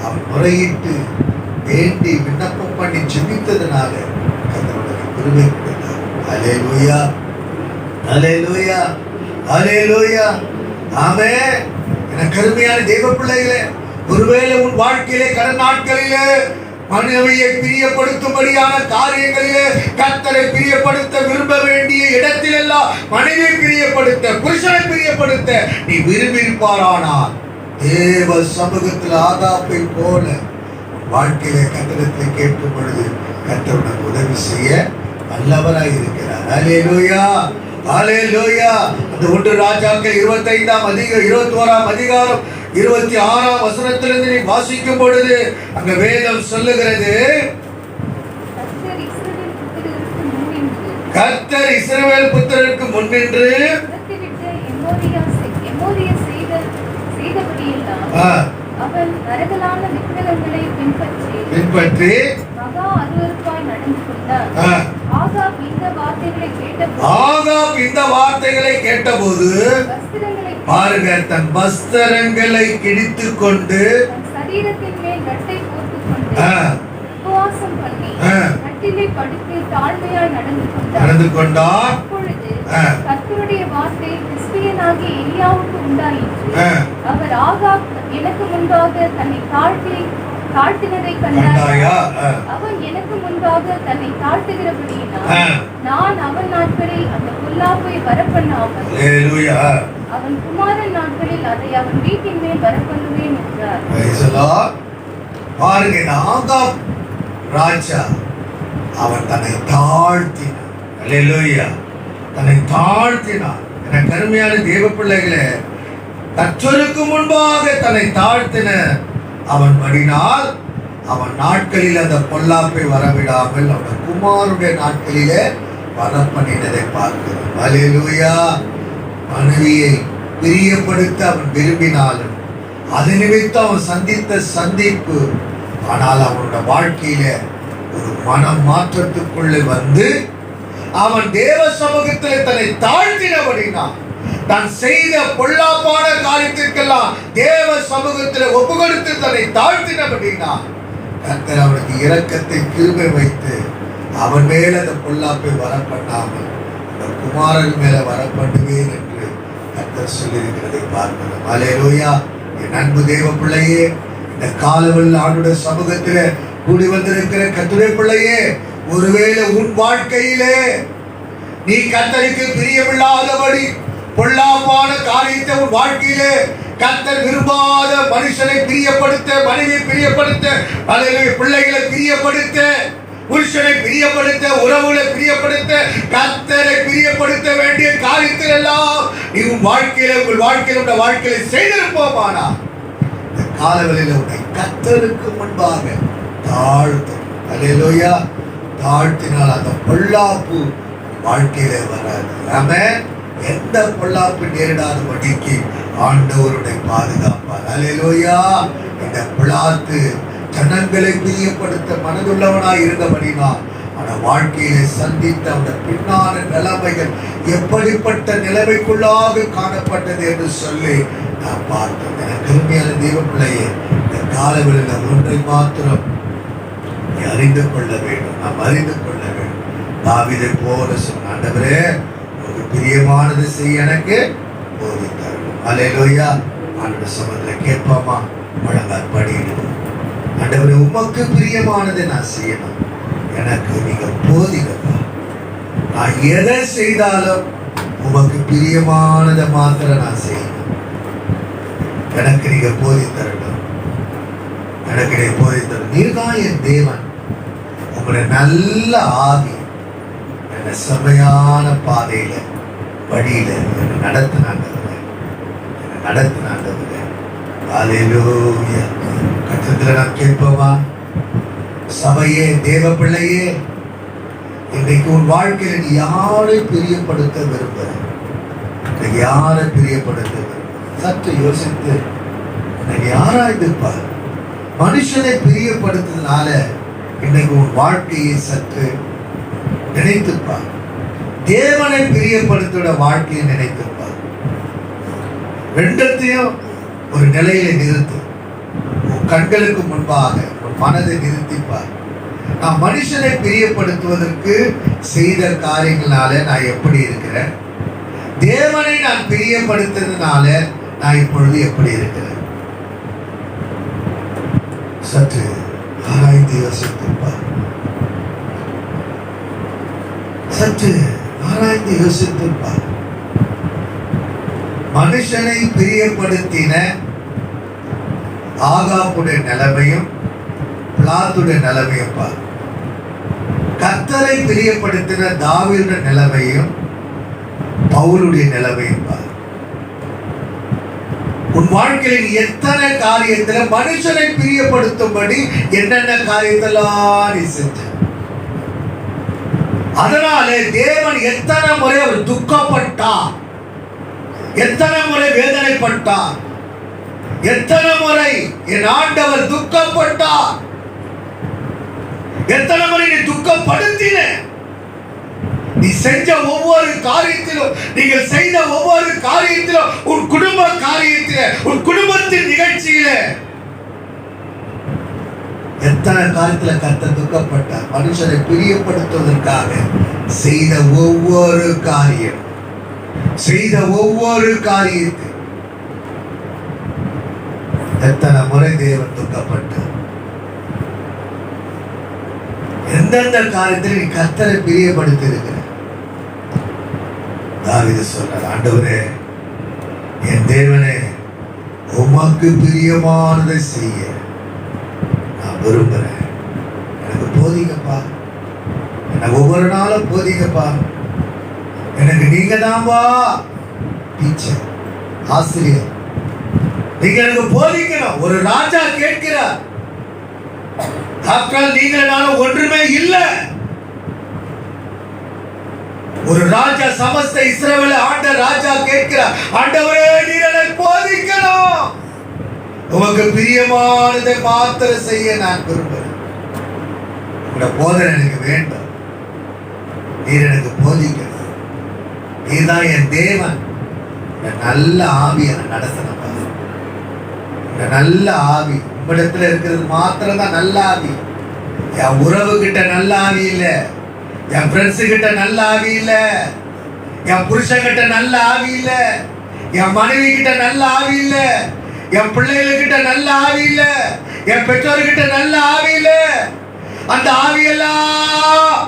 அவன் முறையிட்டு வேண்டி விண்ணப்பம் பண்ணி ஜெபித்ததுனால கர்த்தருடைய கிருபை கொடுத்தார். அல்லேலூயா. அல்லேலூயா. அல்லேலூயா. ஆமென். என கருமையான தேவ பிள்ளைகளே, ஒருவேளை உன் வாழ்க்கையிலே கடன் நாட்களிலே மனைவியை பிரியப்படுத்தும்படியான காரியங்களிலே, கர்த்தரை பிரியப்படுத்த விரும்ப வேண்டிய இடத்திலெல்லாம் மனைவியை பிரியப்படுத்த, புருஷனை பிரியப்படுத்த நீ விரும்பியிருப்பாரானால் தேவ சமூகத்தில் ஆகாப்பை போல வாழ்க்கையிலே கர்த்தரத்தை கேட்கும் பொழுது கர்த்தர் உனக்கு உதவி செய்ய வல்லவராய் இருக்கிறார். அல்லேலூயா. அல்லேலூயா. அந்த 1 ராஜாக்கள் 21ஆம் அதிகாரம் 26ஆம் வசனத்திலிருந்து நீ வாசிக்கும் பொழுது அங்க வேதம் சொல்லுகிறது, கர்த்தர் இஸ்ரவேல் புத்திரருக்கு முன்னின்று அவன் நரகலான விக்கிரகங்களை பின்பற்றி மகா அருவருப்பாய் நடந்து கொண்டார். ஆகாப் இந்த வார்த்தைகளை கேட்டபோது பாருங்க, தன் வஸ்திரங்களை கிழித்துக் கொண்டு சரீரத்தின் மேல் நட்டை போட்டுக் கொண்டு உபவாசம் பண்ணி நட்டிலே படுத்து தாழ்மையாய் நடந்து கொண்டார். அப்பொழுது கர்த்தருடைய வார்த்தை திஸ்பியனாகிய எலியாவுக்கு உண்டாயிற்று. அவர் ஆகாப் எனக்கு முன்பாக தன்னை தாழ்த்தினதை கண்டாயா? அவன் எனக்கு முன்பாக தன்னை தாழ்த்துகிறபடியினால் நான் அவன் நாட்களில் அந்த பொல்லாப்பை வரப்பண்ணாமல் அவன் குமாரன் நாட்களில் அதை அவன் வீட்டின் மேல் வரப்பண்ணுவேன் என்றார். பாருங்க, ஆகாப் ராஜா அவன் தன்னை தாழ்த்தினான். அல்லேலூயா. தன்னை தாழ்த்தினான். என கருமையான தேவ பிள்ளைகளே, கர்த்தருக்கு முன்பாக தன்னை தாழ்த்தின அவன் மடினால் அவன் நாட்களில் அந்த பொல்லாப்பை வரவிடாமல் அவன் குமாருடைய நாட்களிலே வரப்பண்ணினதை பார்க்கிறோம். அல்லேலூயா. மனைவியை பிரியப்படுத்த அவன் விரும்பினாலும் அது நிமித்தம் அவன் சந்தித்த சந்திப்பு, ஆனால் அவனுடைய வாழ்க்கையில ஒரு மனம் மாற்றத்துக்குள்ளே வந்து அவன் தேவ சமூகத்தில் தன்னை தாழ்த்தினபடினான். தான் செய்த பொல்லாப்பான காரியத்திற்கெல்லாம் தேவ சமூகத்தில் ஒப்பு கொடுத்து தன்னை தாழ்த்தினபடினான் கர்த்தர் அவனுக்கு இரக்கத்தை கிருபை வைத்து அவன் மேல அந்த பொல்லாப்பை வரப்பண்ணாமல் அந்த குமாரன் மேல வரப்பண்ணுவேன் என்று கர்த்தர் சொல்லியிருக்கிறதை பார்க்கிறோம். அல்லேலூயா. என் அன்பு தேவ பிள்ளையே, இந்த காலவெளியில் ஆண்டுடைய சமூகத்திலே கூடி வந்திருக்கிற கர்த்தருடைய பிள்ளையே, ஒருவேளை உன் வாழ்க்கையிலே நீ கர்த்தருக்கு பிரியமில்லாதபடி பொல்லாப்பான காரியத்தை உன் வாழ்க்கையிலே கர்த்தர் விரும்பாத மனுஷனை பிரியப்படுத்த, மனைவியை பிரியப்படுத்த, அல்லது பிள்ளைகளை பிரியப்படுத்த, புருஷனை பிரியப்படுத்த, உறவுகளை பிரியப்படுத்த, கர்த்தரை பிரியப்படுத்த வேண்டிய காரியத்தில் எல்லாம் நீ உன் வாழ்க்கையில உங்கள் வாழ்க்கையில செய்திருப்போமானா இந்த காலவெளியில உன்னை கர்த்தருக்கு முன்பாக தாழ்த்தும். அல்லேலூயா. தாழ்த்தினால் அந்த பொல்லாப்பு வாழ்க்கையில வராது. ஆமென். எந்த பொல்லாப்பு நேரிடாதபடிக்கு ஆண்டவருடைய பாதுகாப்பார். அல்லேலூயா. இந்த பிளாத்து ஜனங்களை பிரியப்படுத்த மனதுள்ளவனாய் இருந்தபடினால் அவன் வாழ்க்கையிலே சந்தித்த அந்த பின்னான நிலைமைகள் எப்படிப்பட்ட நிலைமைக்குள்ளாக காணப்பட்டது என்று சொல்லி நான் பார்த்தோம். எனக்கு கருமையான தெய்வ பிள்ளையே, இந்த காலவெளியில் ஒன்றை மாத்திரம் நீ அறிந்து கொள்ள வேண்டும், நாம் அறிந்து கொள்ள வேண்டும். தாவீதை போல சொன்ன, ஆண்டவரே ஒரு பிரியமானது செய்ய எனக்கு போதித்தரணும். அல்லேலூயா. ஆண்டவருடைய சமூகத்தில் கேட்போமா? முழங்கால் படியிடுவோம். ஆண்டவரே, உமக்கு பிரியமானதை நான் செய்யணும், எனக்கு நீங்க போதிங்கப்பா. நான் எதை செய்தாலும் உமக்கு பிரியமானதை மாத்திரம் நான் செய்யணும். எனக்கு நீங்க போதித்தரணும், எனக்கு நீங்க போதித்தரணும். நீர்தான் என் தேவன். உங்களுடைய நல்ல ஆவி என்ன செம்மையான பாதையில வழியில என்ன நடத்தினாண்டவங்க, என்ன நடத்தினாண்டவங்க. அல்லேலூயா. கர்த்தரிடத்தில் நாம் கேட்போமா? சபையே, தேவ பிள்ளையே, இன்றைக்கு உன் வாழ்க்கையில நீ யாரை பிரியப்படுத்த விரும்புற? இன்னைக்கு யாரை பிரியப்படுத்த விரும்புற? சற்று யோசித்து இன்னைக்கு யாராய்ந்துப்பார். மனுஷனை பிரியப்படுத்துறதுனால இன்னைக்கு உன் வாழ்க்கையை சற்று நினைத்துப்பார். தேவனை பிரியப்படுத்த வாழ்க்கையை நினைத்துப்பார். ரெண்டத்தையும் ஒரு நிலையில நிறுத்து. உன் கண்களுக்கு முன்பாக உன் மனதை நிறுத்திப்பார். நான் மனுஷனை பிரியப்படுத்துவதற்கு செய்த காரியங்களால நான் எப்படி இருக்கிறேன், தேவனை நான் பிரியப்படுத்துறதுனால நான் இப்பொழுது எப்படி இருக்கிறேன்? சற்று ஆராய்ந்து யோசித்துப்பார். சற்று ஆராய்ந்து யோசித்துப்பார். மனுஷனை பிரியப்படுத்தின ஆகாப்புடைய நிலைமையும் பிளாத்துடைய நிலைமையும் பார். கர்த்தரை பிரியப்படுத்தின தாவீதுடைய நிலைமையும் பவுலுடைய நிலைமையும் பார். உன் வாழ்க்கையில் எத்தனை காரியத்துல மனுஷனை பிரியப்படுத்தும்படி என்னென்ன காரியத்தெல்லாம் நீ செஞ்ச? அதனாலே தேவன் எத்தனை முறை அவர் துக்கப்பட்டார், எத்தனை முறை வேதனைப்பட்டார், எத்தனை முறை என் ஆண்டவர் துக்கப்பட்டார், எத்தனை முறை நீ துக்கப்படுத்தின? நீ செஞ்ச ஒவ்வொரு காரியத்திலும், நீங்கள் செய்த ஒவ்வொரு காரியத்திலும், உன் குடும்ப காரியத்தில, உன் குடும்பத்தின் நிகழ்ச்சியில எத்தனை காரியத்துல கர்த்தர் துக்கப்பட்டார்? மனுஷனை பிரியப்படுத்துவதற்காக செய்த ஒவ்வொரு காரியம், செய்த ஒவ்வொரு காரியத்தை எத்தனை முறை தேவன் துக்கப்பட்டார்? எந்தெந்த காரியத்தில் நீ கர்த்தரை பிரியப்படுத்தி இருக்கிற? தாவீது சொல்றார், ஆண்டவரே, என் தேவனே, உமக்கு பிரியமானதை செய்ய நான் விரும்புறேன். எனக்கு போதிங்கப்பா, எனக்கு ஒவ்வொரு நாளும் போதிங்கப்பா. எனக்கு நீங்க தான்பா டீச்சர், ஆசிரியர், நீங்க எனக்கு போதிக்கணும். ஒரு ராஜா கேட்கிறார். ஆஃப்டர் நீங்கள் நானும் ஒன்றுமே இல்லை. ஒரு ராஜா, சமஸ்த இஸ்ரவேலை ஆண்ட ராஜா கேட்கிறார், ஆண்டவரே நீர் எனக்கு போதிக்கணும். உமக்கு பிரியமானதை மாத்திரம் செய்ய நான் விரும்புகிறேன். உங்களோட போதனை எனக்கு வேண்டும். நீர் எனக்கு போதிக்கணும். நீதான் என் தேவன். இந்த நல்ல ஆவியை நடத்தணும். இந்த நல்ல ஆவி உங்களிடத்துல இருக்கிறது மாத்திரம் தான் நல்ல ஆவி. என் உறவு கிட்ட நல்ல ஆவி இல்லை, என் ஃப்ரெண்ட்ஸு கிட்ட நல்ல ஆவி இல்லை, என் புருஷன் கிட்ட நல்ல ஆவி இல்லை, என் மனைவி கிட்ட நல்ல ஆவி இல்லை, என் பிள்ளைகிட்ட நல்ல ஆவி இல்லை, என் பெற்றோர்கிட்ட நல்ல ஆவி இல்லை. அந்த ஆவியெல்லாம்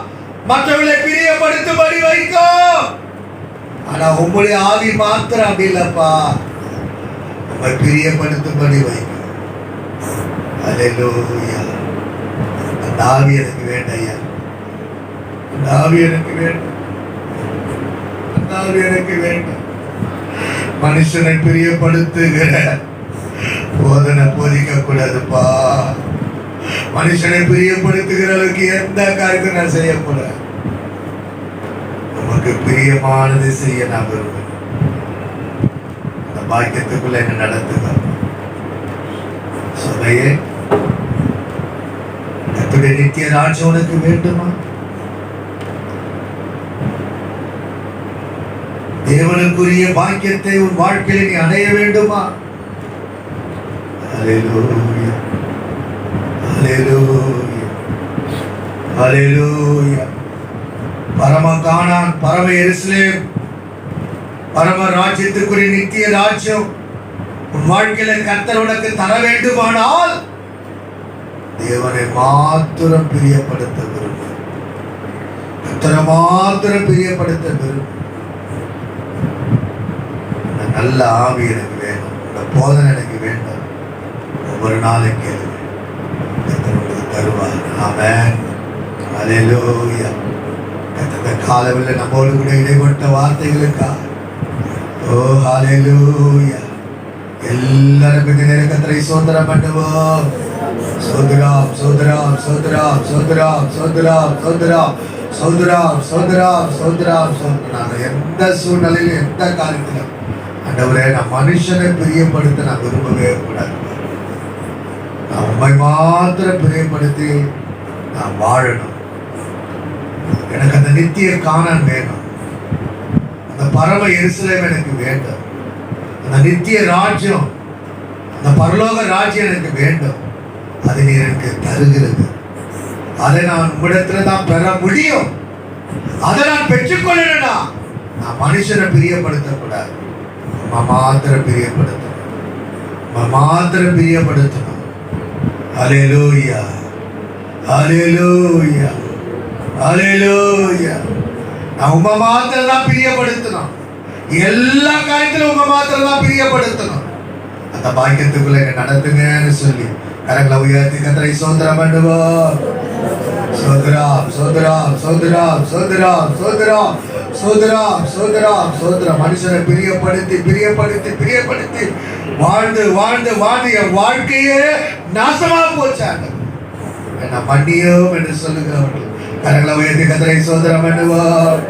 மற்றவர்களை பிரியப்படுத்தும்படி வைக்கும். ஆனா உங்களுடைய ஆவி மாத்திரம் அப்படி இல்லப்பா, உங்களை பிரியப்படுத்தும்படி வைக்கும். அல்லேலூயா. அந்த ஆவி எனக்கு வேண்டையா, அந்த ஆவி எனக்கு வேண்டும், அந்த ஆவி எனக்கு வேண்டும். மனுஷனை பிரியப்படுத்துகிற போதனை போதிக்க கூடாதுப்பா. மனுஷனை பிரியப்படுத்துகிறவருக்கு எந்த காரியத்தை நான் செய்யக்கூடாது. உமக்கு பிரியமானது செய்ய நான் விரும்புகிறேன். அந்த பாக்கியத்துக்குள்ள என்ன நடத்துக சபையே. கர்த்தருடைய நித்திய ராஜ்யம் உனக்கு வேண்டுமா? தேவனுக்குரிய பாக்கியத்தை உன் வாழ்க்கையில் நீ அடைய வேண்டுமா? அல்லேலூயா, அல்லேலூயா, அல்லேலூயா. பரம கானான், பரம எருசலேம், பரம ராஜ்யத்துக்குரிய நித்திய ராஜ்யம் உன் வாழ்க்கையில கர்த்தர் உனக்கு தர வேண்டுமானால் தேவனை மாத்திரம் பிரியப்படுத்த விரும்பு. கர்த்தரை மாத்திரம் பிரியப்படுத்த விரும்பு. நல்ல ஆவி எனக்கு வேணும், இந்த போதனை எனக்கு வேண்டும். ஒவ்வொரு நாளைக்கு கர்த்தர் உங்களுக்கு தருவார். ஆமென், அல்லேலூயா. கர்த்தர் காலவில் நம்மோடு கூட இடைப்பட்ட வார்த்தைகளுக்கா ஓ ஹல்லேலூயா. எல்லாரும் கொஞ்ச நேரம் கர்த்தரை ஸ்தோத்திரம் பண்ணுவோம். சோதராம் சோதராம் சோதராம் சோதராம் சோதராம் சோதராம் சோதராம் சோதராம் சோதராம் சோதராம். எந்த சூழ்நிலையிலும் எந்த காலத்திலும் ஆண்டவரே, நான் மனுஷனை பிரியப்படுத்த நான் விரும்பவே கூடாது. நான் உண்மை மாத்திரம் பிரியப்படுத்தி நான் வாழணும். எனக்கு அந்த நித்திய கானான் வேணும். அந்த பரம எருசலேம் எனக்கு வேண்டும். அந்த நித்திய ராஜ்யம், அந்த பரலோக ராஜ்யம் எனக்கு வேண்டும். அது நீ எனக்கு தருகிறது. அதை நான் உங்களிடத்துல தான் பெற முடியும். அதை நான் பெற்றுக்கொள்ளணும்னா நான் மனுஷனை பிரியப்படுத்தக்கூடாது. மாத்திரம் பிரியப்படுத்தணும், மாத்திரம் பிரியப்படுத்தணும். அல்லேலூயா, அல்லேலூயா, அல்லேலூயா. நான் உங்க மாத்திரம் தான் பிரியப்படுத்தணும். எல்லா காரியத்திலும் உங்க மாத்திரம் தான் பிரியப்படுத்தணும். அந்த பாக்கியத்துக்குள்ள என்ன நடத்துங்கன்னு சொல்லி கரங்களை உயர்த்தி கர்த்தரை ஸ்தோத்திரம் பண்ணுவோம். சோதராம் சோதராம் சோதராம் சோதராம் சோதராம் சோதராம் சோதராம் சோதராம். மனுஷனை பிரியப்படுத்தி பிரியப்படுத்தி பிரியப்படுத்தி வாழ்ந்து வாழ்ந்து வாழ்ந்து என் வாழ்க்கையே நாசமா போச்சாங்க. என்ன மன்னியும் என்று சொல்லுகிறவர்கள் கரங்களை உயர்த்தி கர்த்தரை ஸ்தோத்திரம் பண்ணுவோம்.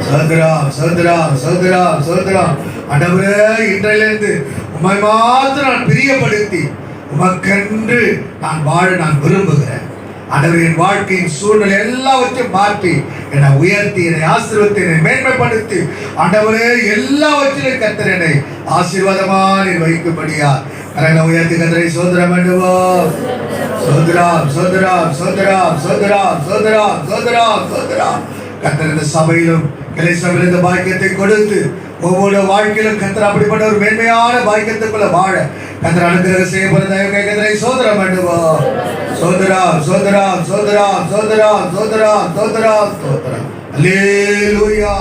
சோதராம் சோதராம் சோதராம் சோதராம். ஆண்டவரே, இன்றையிலிருந்து உம்மை மாத்திரம் நான் பிரியப்படுத்தி உமக்கென்று நான் வாழ நான் விரும்புகிறேன். ஆண்டவரின் வாழ்க்கையின் சூழ்நிலை எல்லாவற்றையும் மாற்றி என்னை உயர்த்தி என்னை ஆசீர்வதித்து என்னை மேன்மைப்படுத்தி ஆண்டவரே எல்லாவற்றிலும் கர்த்தர் என்னை ஆசீர்வாதமாக வைக்கும்படியா கரங்களை உயர்த்தி கர்த்தரை ஸ்தோத்திரம் பண்ணுவோம். சோதராம் சோதராம் சோதராம் சோதராம் சோதராம் சோதராம் சோதராம். கர்த்தர் இந்த சபையிலும் கிளை சபையில் இந்த பாக்கியத்தை கொடுத்து ஒவ்வொரு வாழ்க்கையிலும் கர்த்தர் அப்படிப்பட்ட ஒரு மேன்மையான பாக்கியத்துக்குள்ள வாழ கர்த்தர் அனுகிரகம் செய்யப்படுற தயவு கர்த்தரை ஸ்தோத்திரம் பண்ணுவோம். சோதராம் சோதராம் சோதராம் சோதராம் சோதராம் சோதராம் சோதராம். அல்லேலூயா.